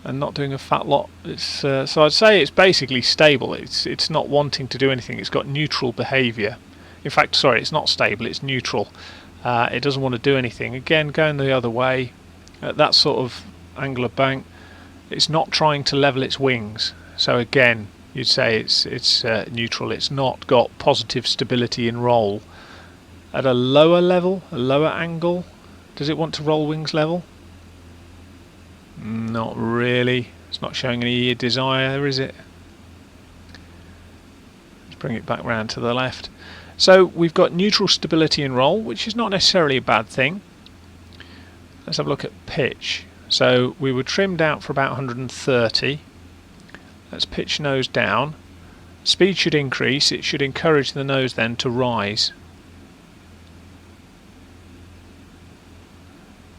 and not doing a fat lot. It's so I'd say it's basically stable. It's not wanting to do anything. It's got neutral behaviour. In fact, sorry, it's not stable. It's neutral. It doesn't want to do anything. Again, going the other way. At that sort of angular bank, it's not trying to level its wings. So again, you'd say it's neutral. It's not got positive stability in roll. At a lower level, a lower angle, does it want to roll wings level? Not really. It's not showing any desire, is it? Let's bring it back round to the left. So we've got neutral stability in roll, which is not necessarily a bad thing. Let's have a look at pitch. So we were trimmed out for about 130. Let's pitch nose down. Speed should increase. It should encourage the nose then to rise.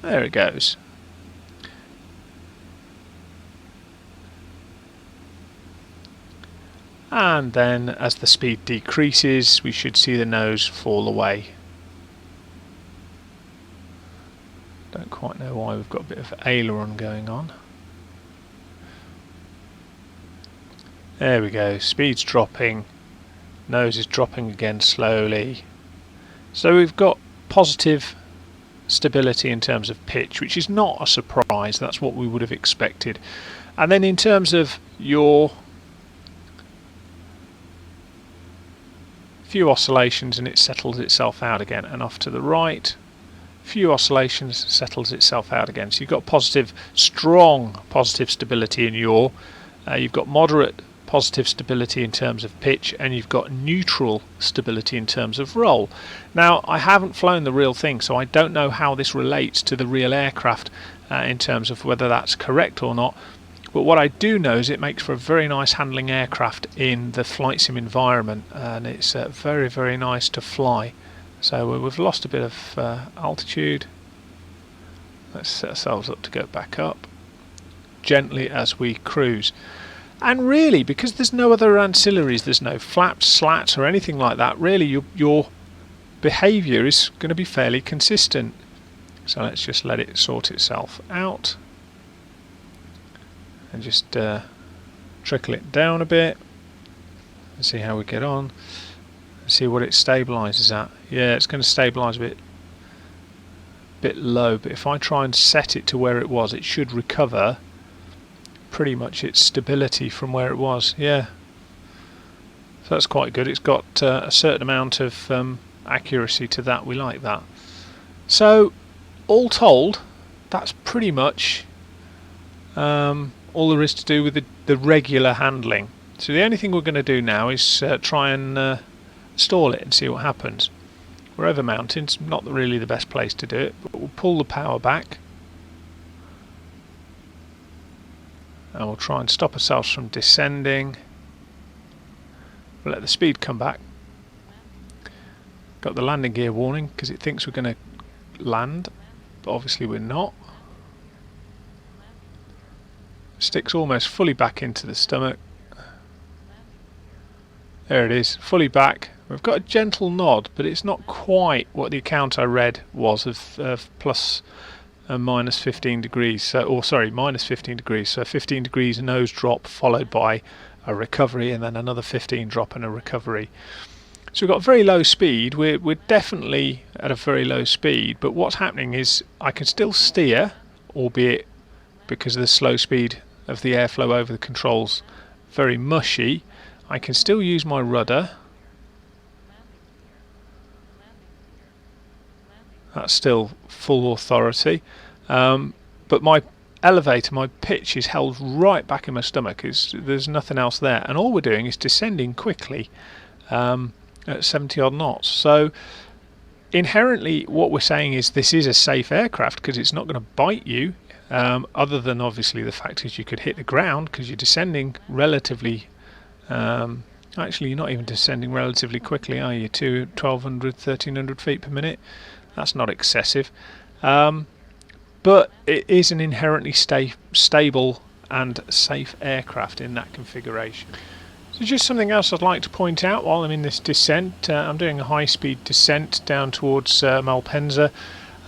There it goes. And then as the speed decreases, we should see the nose fall away. Don't quite know why we've got a bit of aileron going on. There we go, speed's dropping, nose is dropping again slowly. So we've got positive stability in terms of pitch, which is not a surprise, that's what we would have expected. And then in terms of your few oscillations and it settles itself out again, and off to the right. Few oscillations, settles itself out again. So you've got positive, strong positive stability in yaw. You've got moderate positive stability in terms of pitch, and you've got neutral stability in terms of roll. Now, I haven't flown the real thing, so I don't know how this relates to the real aircraft in terms of whether that's correct or not. But what I do know is it makes for a very nice handling aircraft in the flight sim environment, and it's very, very nice to fly. So we've lost a bit of altitude. Let's set ourselves up to go back up gently as we cruise. And really, because there's no other ancillaries, there's no flaps, slats or anything like that, really your behaviour is going to be fairly consistent. So let's just let it sort itself out and just trickle it down a bit and see how we get on. See what it stabilises at. Yeah, it's going to stabilise a bit low, but if I try and set it to where it was, it should recover pretty much its stability from where it was. Yeah, so that's quite good. It's got a certain amount of accuracy to that. We like that. So all told, that's pretty much all there is to do with the regular handling. So the only thing we're going to do now is try and install it and see what happens. We're over mountains, not really the best place to do it, but we'll pull the power back and we'll try and stop ourselves from descending. We'll let the speed come back. Got the landing gear warning because it thinks we're going to land, but obviously we're not. Stick's almost fully back into the stomach. There it is, fully back. We've got a gentle nod, but it's not quite what the account I read was of plus and minus 15 degrees. So, or sorry, minus 15 degrees. So 15 degrees nose drop followed by a recovery, and then another 15 drop and a recovery. So we've got very low speed. We're definitely at a very low speed. But what's happening is I can still steer, albeit because of the slow speed of the airflow over the controls, very mushy. I can still use my rudder. That's still full authority, but my elevator, my pitch is held right back in my stomach. There's nothing else there, and all we're doing is descending quickly at 70 odd knots. So inherently what we're saying is this is a safe aircraft because it's not going to bite you, other than obviously the fact is you could hit the ground because you're descending relatively actually you're not even descending relatively quickly, are you? 1200, 1300 feet per minute. That's not excessive, but it is an inherently stable and safe aircraft in that configuration. So just something else I'd like to point out while I'm in this descent. I'm doing a high-speed descent down towards Malpensa.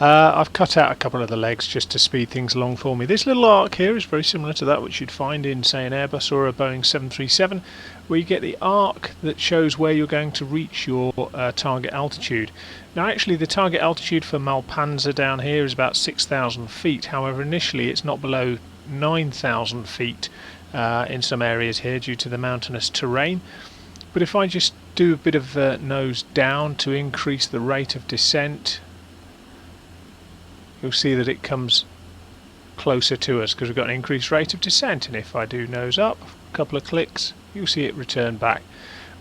I've cut out a couple of the legs just to speed things along for me. This little arc here is very similar to that which you'd find in, say, an Airbus or a Boeing 737, where you get the arc that shows where you're going to reach your target altitude. Now actually the target altitude for Malpensa down here is about 6,000 feet, however initially it's not below 9,000 feet in some areas here due to the mountainous terrain. But if I just do a bit of nose down to increase the rate of descent, you'll see that it comes closer to us because we've got an increased rate of descent, and if I do nose up a couple of clicks you'll see it return back.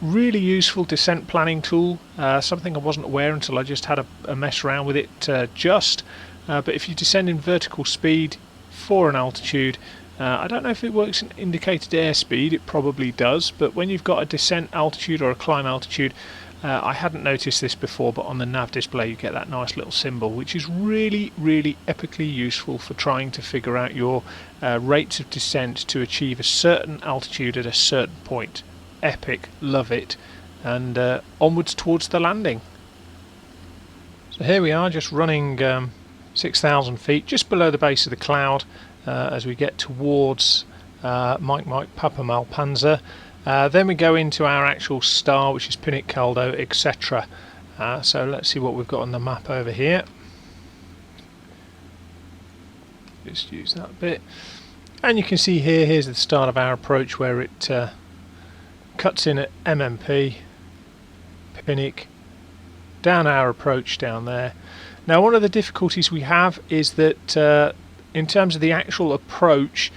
Really useful descent planning tool, something I wasn't aware until I just had a mess around with it but if you descend in vertical speed for an altitude, I don't know if it works in indicated airspeed, it probably does, but when you've got a descent altitude or a climb altitude, I hadn't noticed this before, but on the nav display you get that nice little symbol, which is really epically useful for trying to figure out your rates of descent to achieve a certain altitude at a certain point. Epic, love it, and onwards towards the landing. So here we are, just running 6,000 feet, just below the base of the cloud as we get towards Mike Papa Malpensa. Then we go into our actual star, which is Pinnock Caldo, etc. So let's see what we've got on the map over here. Just use that bit, and you can see here's the start of our approach where it cuts in at MMP, Pinnock, down our approach down there. Now one of the difficulties we have is that in terms of the actual approach,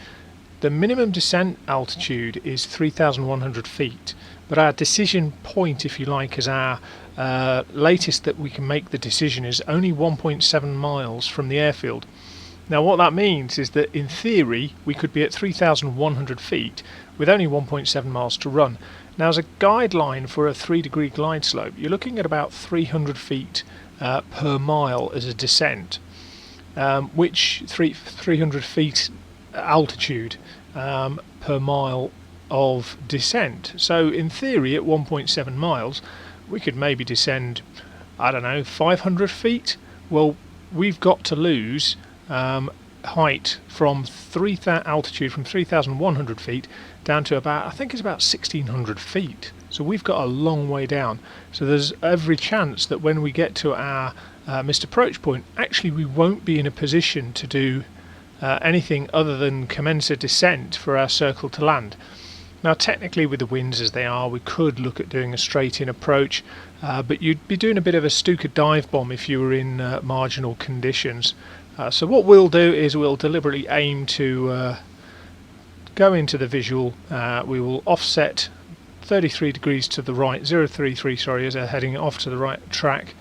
the minimum descent altitude is 3,100 feet, but our decision point, if you like, as our latest that we can make the decision is only 1.7 miles from the airfield. Now what that means is that in theory we could be at 3,100 feet with only 1.7 miles to run. Now as a guideline for a 3-degree glide slope, you're looking at about 300 feet per mile as a descent, which 300 feet altitude per mile of descent. So in theory at 1.7 miles we could maybe descend, I don't know, 500 feet. Well, we've got to lose height from altitude from 3,100 feet down to about, I think it's about 1,600 feet. So we've got a long way down. So there's every chance that when we get to our missed approach point, actually we won't be in a position to do anything other than commence a descent for our circle to land. Now technically with the winds as they are, we could look at doing a straight in approach, but you'd be doing a bit of a Stuka dive bomb if you were in marginal conditions. So what we'll do is we'll deliberately aim to go into the visual. We will offset 33 degrees to the right, 033 sorry, as they're heading off to the right track,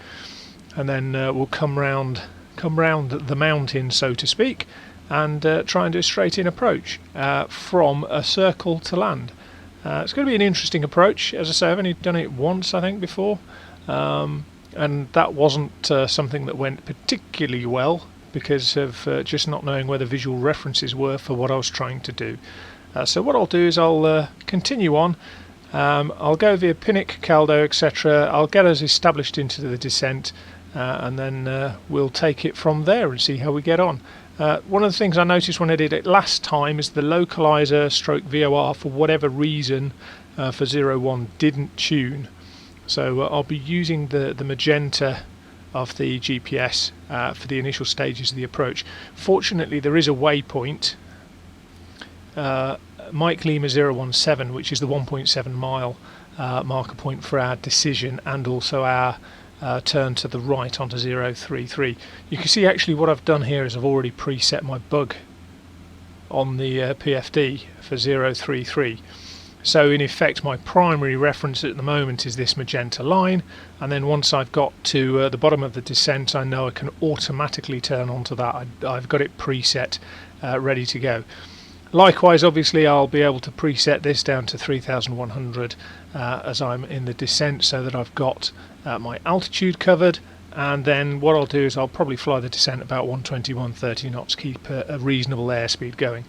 and then we'll come round the mountain, so to speak, and try and do a straight in approach from a circle to land. It's going to be an interesting approach. As I say, I've only done it once I think before, and that wasn't something that went particularly well because of just not knowing where the visual references were for what I was trying to do. So what I'll do is I'll continue on. I'll go via Pinnock, Caldo, etc. I'll get us established into the descent, and then we'll take it from there and see how we get on. One of the things I noticed when I did it last time is the localizer stroke VOR, for whatever reason, for 01 didn't tune. So I'll be using the magenta of the GPS for the initial stages of the approach. Fortunately there is a waypoint, Mike Lima 017, which is the 1.7 mile marker point for our decision, and also our turn to the right onto 033. You can see actually what I've done here is I've already preset my bug on the PFD for 033. So in effect my primary reference at the moment is this magenta line, and then once I've got to the bottom of the descent I know I can automatically turn onto that. I've got it preset, ready to go. Likewise, obviously I'll be able to preset this down to 3,100 as I'm in the descent, so that I've got my altitude covered, and then what I'll do is I'll probably fly the descent about 120, 130 knots, keep a reasonable airspeed going.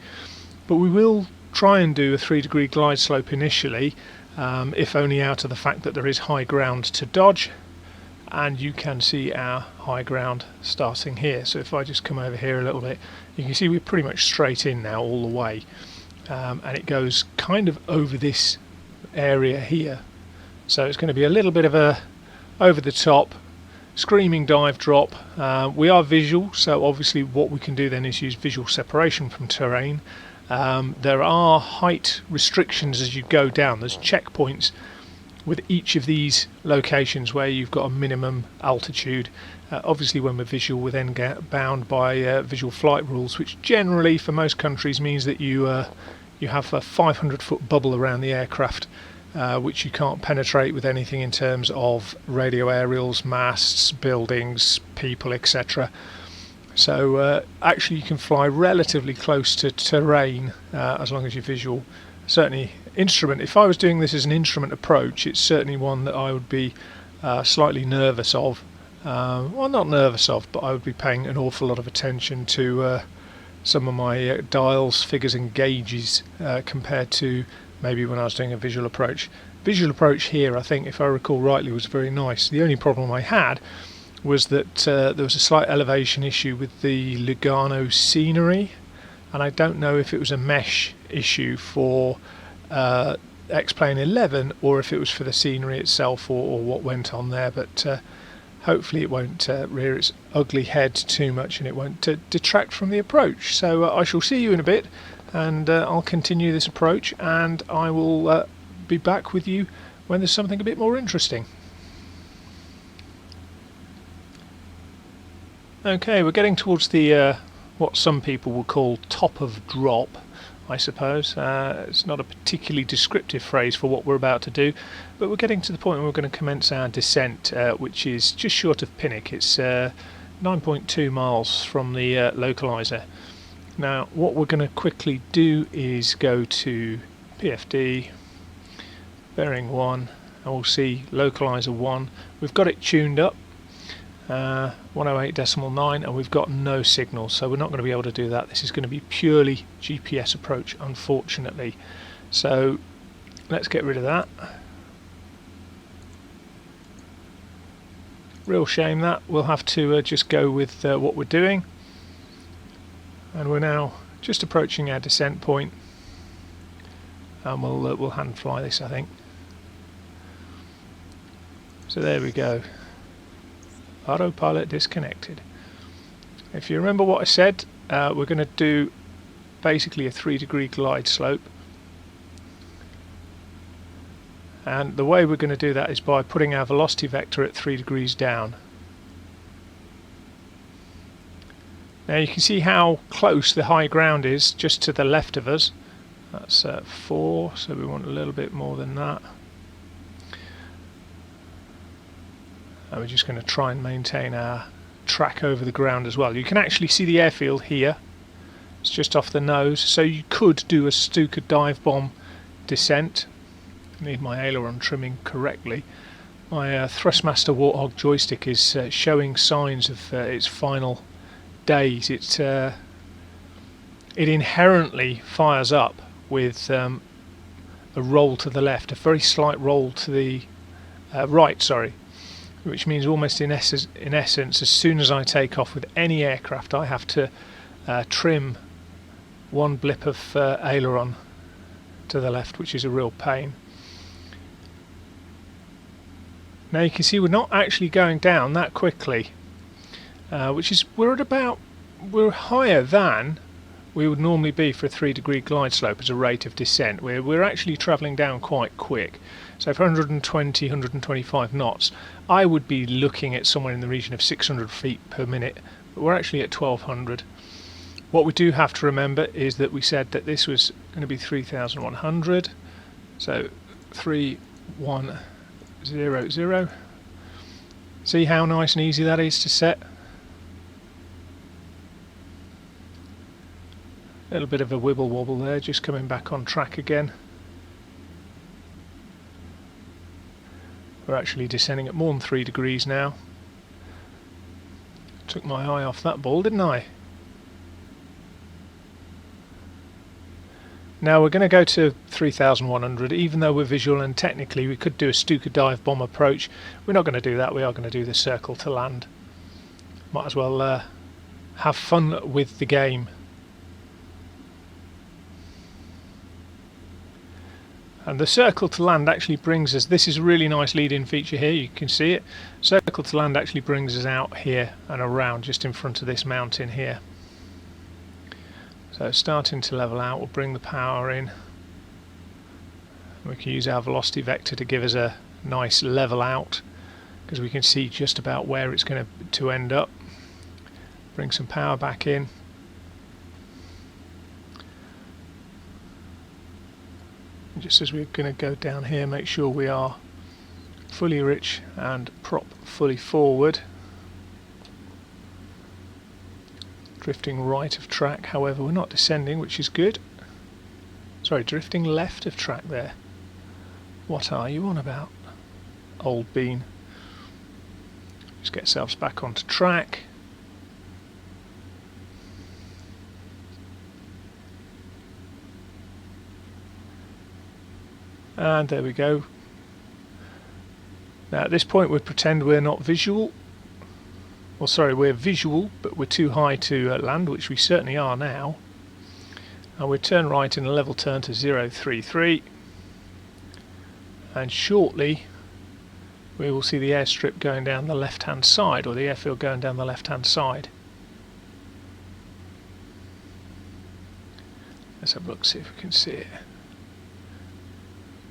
But we will try and do a 3-degree glide slope initially, if only out of the fact that there is high ground to dodge, and you can see our high ground starting here. So if I just come over here a little bit, you can see we're pretty much straight in now all the way, and it goes kind of over this area here. So it's going to be a little bit of a over the top screaming dive drop. We are visual, so obviously what we can do then is use visual separation from terrain. There are height restrictions as you go down. There's checkpoints with each of these locations where you've got a minimum altitude. Obviously when we're visual we're then bound by visual flight rules, which generally for most countries means that you have a 500-foot bubble around the aircraft, which you can't penetrate with anything in terms of radio aerials, masts, buildings, people, etc. So actually you can fly relatively close to terrain as long as you're visual. Certainly instrument, if I was doing this as an instrument approach, it's certainly one that I would be slightly nervous of. Well, not nervous of, but I would be paying an awful lot of attention to some of my dials, figures and gauges compared to maybe when I was doing a visual approach. Visual approach here, I think, if I recall rightly, was very nice. The only problem I had was that there was a slight elevation issue with the Lugano scenery, and I don't know if it was a mesh issue for X-Plane 11 or if it was for the scenery itself, or what went on there, but hopefully it won't rear its ugly head too much and it won't detract from the approach. So I shall see you in a bit, and I'll continue this approach, and I will be back with you when there's something a bit more interesting. Okay, we're getting towards the what some people will call top of drop, I suppose. It's not a particularly descriptive phrase for what we're about to do, but we're getting to the point where we're going to commence our descent, which is just short of Pinnock. It's 9.2 miles from the localizer. Now what we're going to quickly do is go to PFD, bearing 1, and we'll see localizer 1. We've got it tuned up, 108.9, and we've got no signal, so we're not going to be able to do that. This is going to be purely GPS approach, unfortunately. So let's get rid of that. Real shame that. We'll have to just go with what we're doing. And we're now just approaching our descent point, and we'll hand fly this, I think. So there we go. Autopilot disconnected. If you remember what I said, we're going to do basically a 3-degree glide slope. And the way we're going to do that is by putting our velocity vector at 3 degrees down. Now you can see how close the high ground is just to the left of us. That's 4, so we want a little bit more than that. And we're just going to try and maintain our track over the ground as well. You can actually see the airfield here. It's just off the nose, so you could do a Stuka dive bomb descent. I need my aileron trimming correctly. My Thrustmaster Warthog joystick is showing signs of its final days. It inherently fires up with a roll to the left, a very slight roll to the right, sorry, which means almost in essence, as soon as I take off with any aircraft, I have to trim one blip of aileron to the left, which is a real pain. Now you can see we're not actually going down that quickly, which is we're higher than we would normally be for a 3-degree glide slope as a rate of descent. We're actually travelling down quite quick. So for 120, 125 knots, I would be looking at somewhere in the region of 600 feet per minute, but we're actually at 1200. What we do have to remember is that we said that this was going to be 3100, so 3100. See how nice and easy that is to set? A little bit of a wibble wobble there, just coming back on track again. We're actually descending at more than 3 degrees now. Took my eye off that ball, didn't I? Now we're going to go to 3100, even though we're visual and technically we could do a Stuka dive bomb approach. We're not going to do that, we are going to do the circle to land. Might as well have fun with the game. And the circle to land actually brings us, this is a really nice lead-in feature here, you can see it. Circle to land actually brings us out here and around just in front of this mountain here. So starting to level out, we'll bring the power in. We can use our velocity vector to give us a nice level out, because we can see just about where it's going to end up. Bring some power back in. Just as we're going to go down here, make sure we are fully rich and prop fully forward. Drifting right of track, however we're not descending, which is good. Sorry, drifting left of track there. What are you on about, old bean? Just get ourselves back onto track. And there we go. Now at this point we pretend we're not visual. Well, sorry, we're visual, but we're too high to land, which we certainly are now. And we turn right in a level turn to 033. And shortly we will see the airstrip going down the left-hand side, or the airfield going down the left-hand side. Let's have a look, see if we can see it.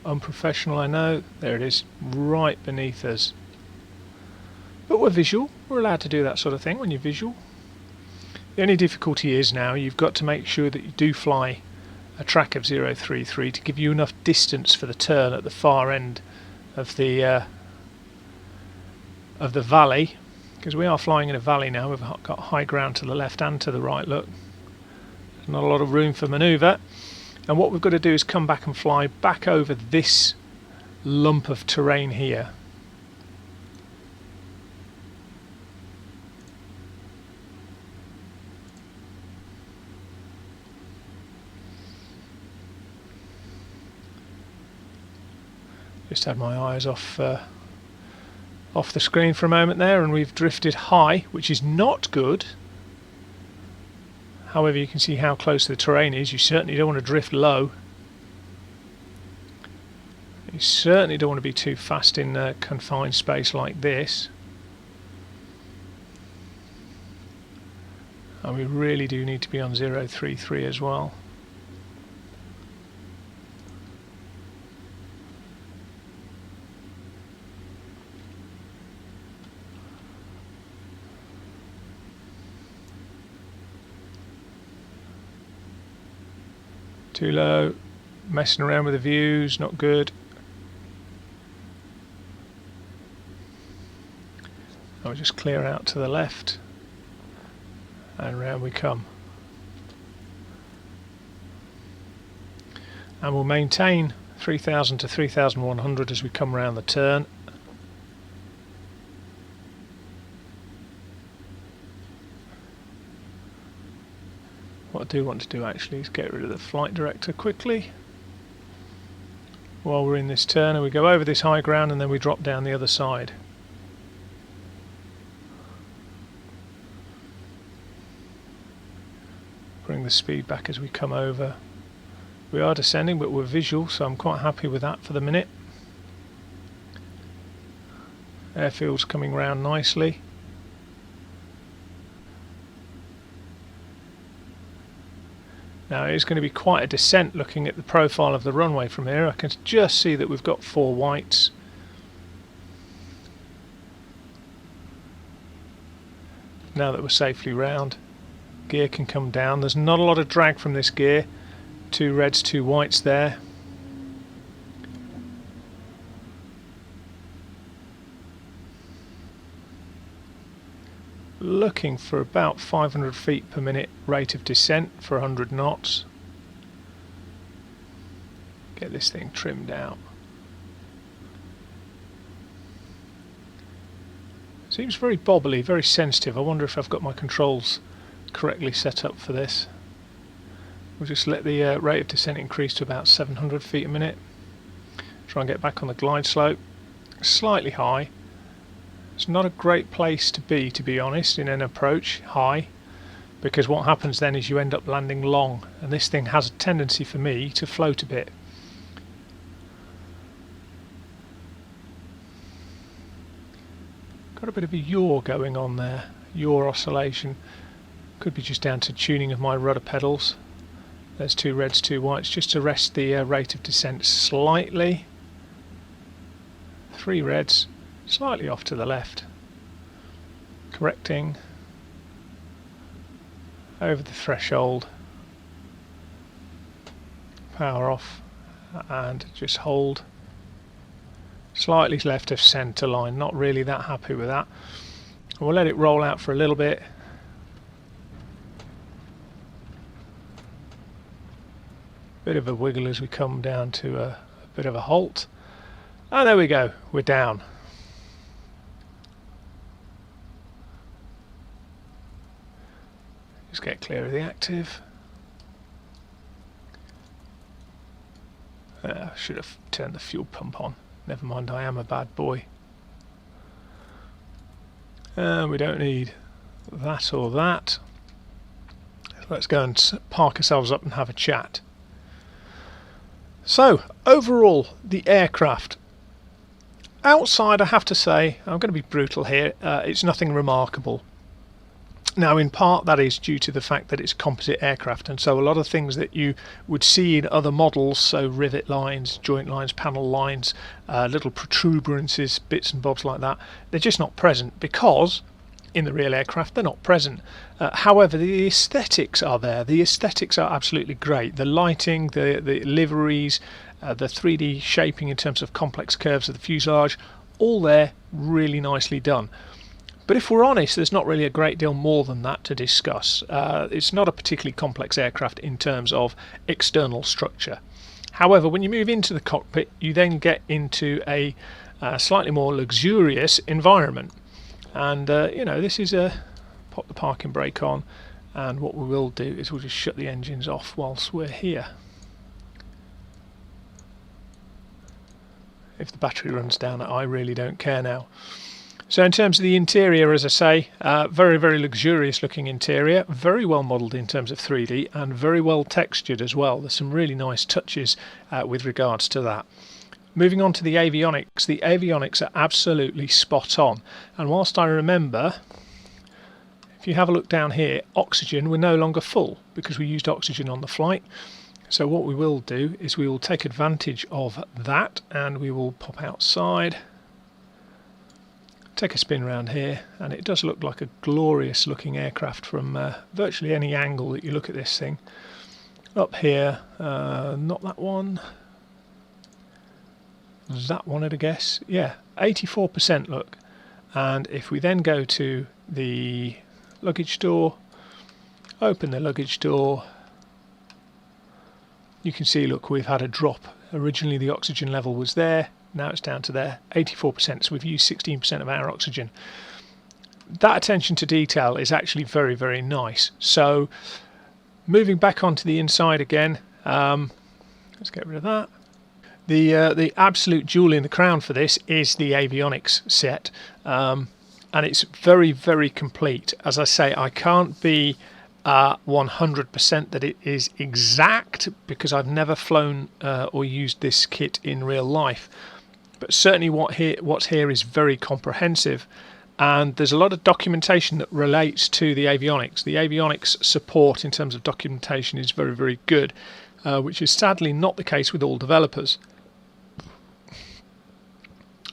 Unprofessional, I know. There it is, right beneath us. But we're visual. We're allowed to do that sort of thing when you're visual. The only difficulty is now you've got to make sure that you do fly a track of 033 to give you enough distance for the turn at the far end of the valley, because we are flying in a valley now. We've got high ground to the left and to the right. Look, there's not a lot of room for manoeuvre. And what we've got to do is come back and fly back over this lump of terrain here. Just had my eyes off the screen for a moment there, and we've drifted high, which is not good. However, you can see how close the terrain is. You certainly don't want to drift low. You certainly don't want to be too fast in a confined space like this. And we really do need to be on 033 as well. Too low, messing around with the views, not good. I'll just clear out to the left, and round we come. And we'll maintain 3000 to 3100 as we come around the turn. What I do want to do actually is get rid of the flight director quickly while we're in this turn, and we go over this high ground and then we drop down the other side. Bring the speed back as we come over. We are descending, but we're visual, so I'm quite happy with that for the minute. Airfield's coming round nicely. Now it is going to be quite a descent looking at the profile of the runway from here. I can just see that we've got 4 whites. Now that we're safely round, gear can come down. There's not a lot of drag from this gear. 2 reds, 2 whites there. Looking for about 500 feet per minute rate of descent for 100 knots. Get this thing trimmed out. Seems very bobbly, very sensitive. I wonder if I've got my controls correctly set up for this. We'll just let the rate of descent increase to about 700 feet a minute. Try and get back on the glide slope. Slightly high. It's not a great place to be honest, in an approach high, because what happens then is you end up landing long, and this thing has a tendency for me to float a bit. Got a bit of a yaw going on there, yaw oscillation. Could be just down to tuning of my rudder pedals. There's 2 reds, 2 whites, just to rest the rate of descent slightly. 3 reds. Slightly off to the left, correcting over the threshold, power off, and just hold slightly left of centre line. Not really that happy with that. We'll let it roll out for a little bit. Bit of a wiggle as we come down to a bit of a halt, and there we go, we're down. Just get clear of the active. Should have turned the fuel pump on. Never mind, I am a bad boy. We don't need that or that. Let's go and park ourselves up and have a chat. So, overall, the aircraft. Outside, I have to say, I'm going to be brutal here, it's nothing remarkable. Now, in part, that is due to the fact that it's a composite aircraft, and so a lot of things that you would see in other models, so rivet lines, joint lines, panel lines, little protuberances, bits and bobs like that, they're just not present because in the real aircraft they're not present. However, the aesthetics are there. The aesthetics are absolutely great. The lighting, the liveries, the 3D shaping in terms of complex curves of the fuselage, all there, really nicely done. But if we're honest, there's not really a great deal more than that to discuss. It's not a particularly complex aircraft in terms of external structure. However, when you move into the cockpit, you then get into a slightly more luxurious environment. And you know, this is pop the parking brake on, and what we will do is we'll just shut the engines off whilst we're here. if the battery runs down, I really don't care now. So in terms of the interior, as I say, very, very luxurious looking interior, very well modelled in terms of 3D and very well textured as well. There's some really nice touches with regards to that. Moving on to the avionics are absolutely spot on. And whilst I remember, if you have a look down here, oxygen, we're no longer full because we used oxygen on the flight. So what we will do is we will take advantage of that and we will pop outside, take a spin around here, and it does look like a glorious looking aircraft from virtually any angle that you look at this thing. Up here, not that one, that one I'd guess, yeah, 84% look. And if we then go to the luggage door, open the luggage door, you can see, look, we've had a drop. Originally the oxygen level was there, now it's down to there, 84%, so we've used 16% of our oxygen. That attention to detail is actually very, very nice. So moving back onto the inside again, let's get rid of that. The absolute jewel in the crown for this is the avionics set, and it's very, very complete. As I say, I can't be 100% that it is exact because I've never flown or used this kit in real life, but certainly what's here is very comprehensive, and there's a lot of documentation that relates to the avionics. The avionics support in terms of documentation is very, very good, which is sadly not the case with all developers.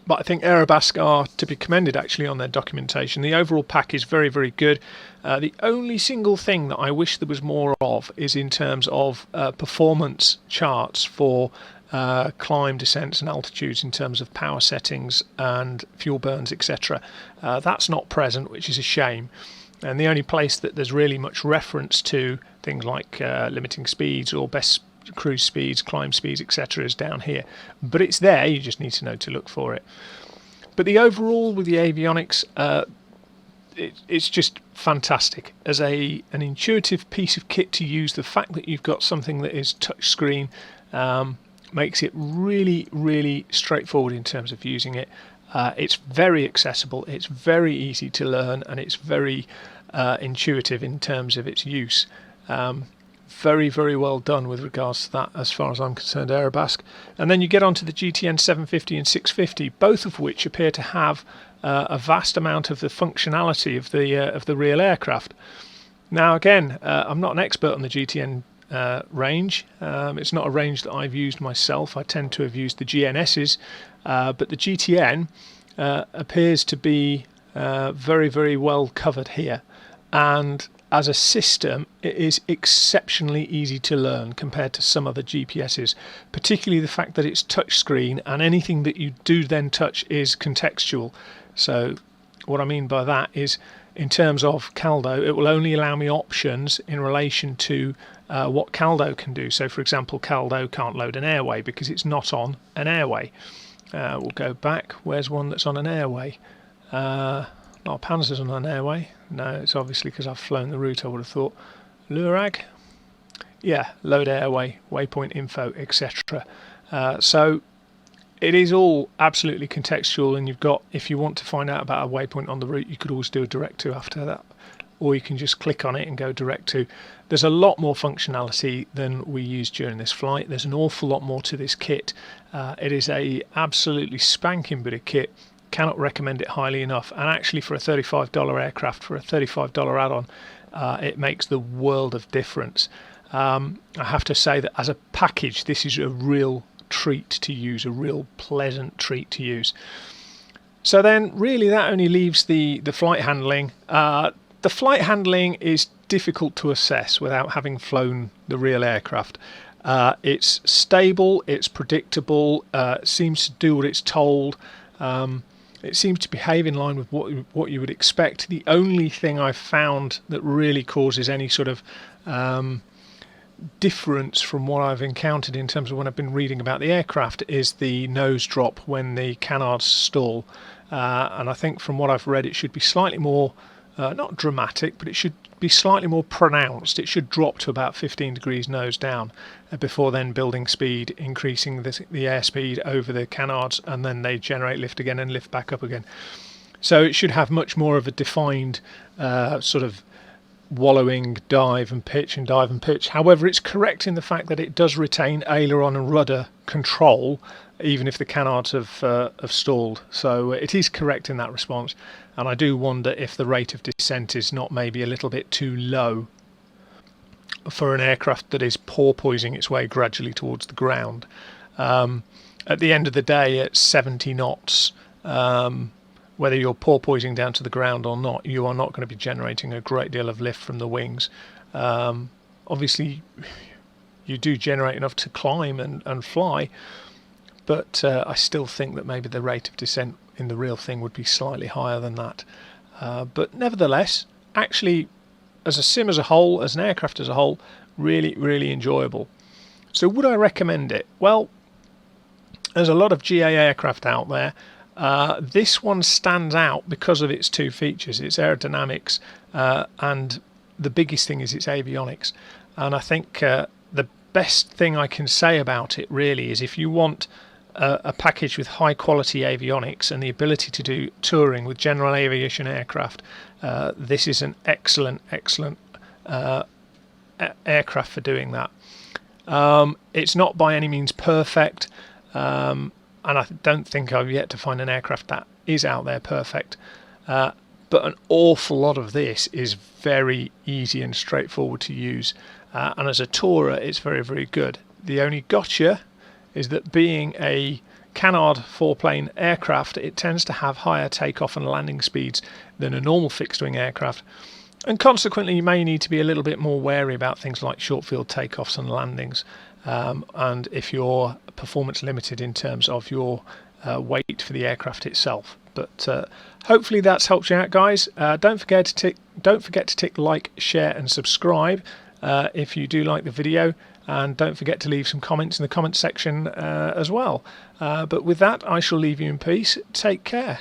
But I think Aerobask are to be commended actually on their documentation. The overall pack is very, very good. The only single thing that I wish there was more of is in terms of performance charts for climb, descents and altitudes in terms of power settings and fuel burns, etc. That's not present, which is a shame. And the only place that there's really much reference to things like limiting speeds or best cruise speeds, climb speeds, etc. is down here. But it's there, you just need to know to look for it. But the overall with the avionics, it's just fantastic. As an intuitive piece of kit to use, the fact that you've got something that is touchscreen makes it really, really straightforward in terms of using it. It's very accessible, it's very easy to learn, and it's very intuitive in terms of its use. Very, very well done with regards to that as far as I'm concerned, Aerobask. And then you get onto the GTN 750 and 650, both of which appear to have a vast amount of the functionality of the real aircraft. Now again, I'm not an expert on the GTN range. It's not a range that I've used myself. I tend to have used the GNSs, but the GTN appears to be very, very well covered here, and as a system it is exceptionally easy to learn compared to some other GPSs, particularly the fact that it's touchscreen and anything that you do then touch is contextual. So what I mean by that is, in terms of Caldo, it will only allow me options in relation to what Caldo can do. So for example, Caldo can't load an airway because it's not on an airway. We'll go back. Where's one that's on an airway? Not Panzer's on an airway. No, it's obviously because I've flown the route, I would have thought. Lurag? Yeah, load airway, waypoint info, etc. So it is all absolutely contextual, and you've got, if you want to find out about a waypoint on the route, you could always do a direct to after that, or you can just click on it and go direct to. There's a lot more functionality than we used during this flight. There's an awful lot more to this kit. It is a absolutely spanking bit of kit. Cannot recommend it highly enough, and actually for a $35 aircraft, for a $35 add-on, it makes the world of difference. I have to say that as a package, this is a real treat to use, a real pleasant treat to use. So then really that only leaves the flight handling. The flight handling is difficult to assess without having flown the real aircraft. It's stable, it's predictable, it seems to do what it's told. It seems to behave in line with what you would expect. The only thing I've found that really causes any sort of difference from what I've encountered in terms of when I've been reading about the aircraft is the nose drop when the canards stall. And I think from what I've read, it should be slightly more not dramatic, but it should be slightly more pronounced. It should drop to about 15 degrees nose down before then building speed, increasing the airspeed over the canards, and then they generate lift again and lift back up again. So it should have much more of a defined sort of wallowing dive and pitch and dive and pitch. However, it's correct in the fact that it does retain aileron and rudder control even if the canards have stalled. So it is correct in that response, and I do wonder if the rate of descent is not maybe a little bit too low for an aircraft that is porpoising its way gradually towards the ground. At the end of the day, at 70 knots, whether you're porpoising down to the ground or not, you are not going to be generating a great deal of lift from the wings. Obviously, you do generate enough to climb and fly, but I still think that maybe the rate of descent in the real thing would be slightly higher than that. But nevertheless, actually, as a sim as a whole, as an aircraft as a whole, really, really enjoyable. So would I recommend it? Well, there's a lot of GA aircraft out there. This one stands out because of its two features, its aerodynamics, and the biggest thing is its avionics. And I think the best thing I can say about it really is if you want a package with high quality avionics and the ability to do touring with general aviation aircraft, this is an excellent aircraft for doing that. It's not by any means perfect, and I don't think I've yet to find an aircraft that is out there perfect, but an awful lot of this is very easy and straightforward to use, and as a tourer it's very, very good. The only gotcha is that being a canard four-plane aircraft, it tends to have higher takeoff and landing speeds than a normal fixed-wing aircraft, and consequently you may need to be a little bit more wary about things like short-field takeoffs and landings, and if you're performance limited in terms of your weight for the aircraft itself. But hopefully that's helped you out, guys. Don't forget to tick like, share and subscribe if you do like the video, and don't forget to leave some comments in the comment section as well. But with that, I shall leave you in peace. Take care.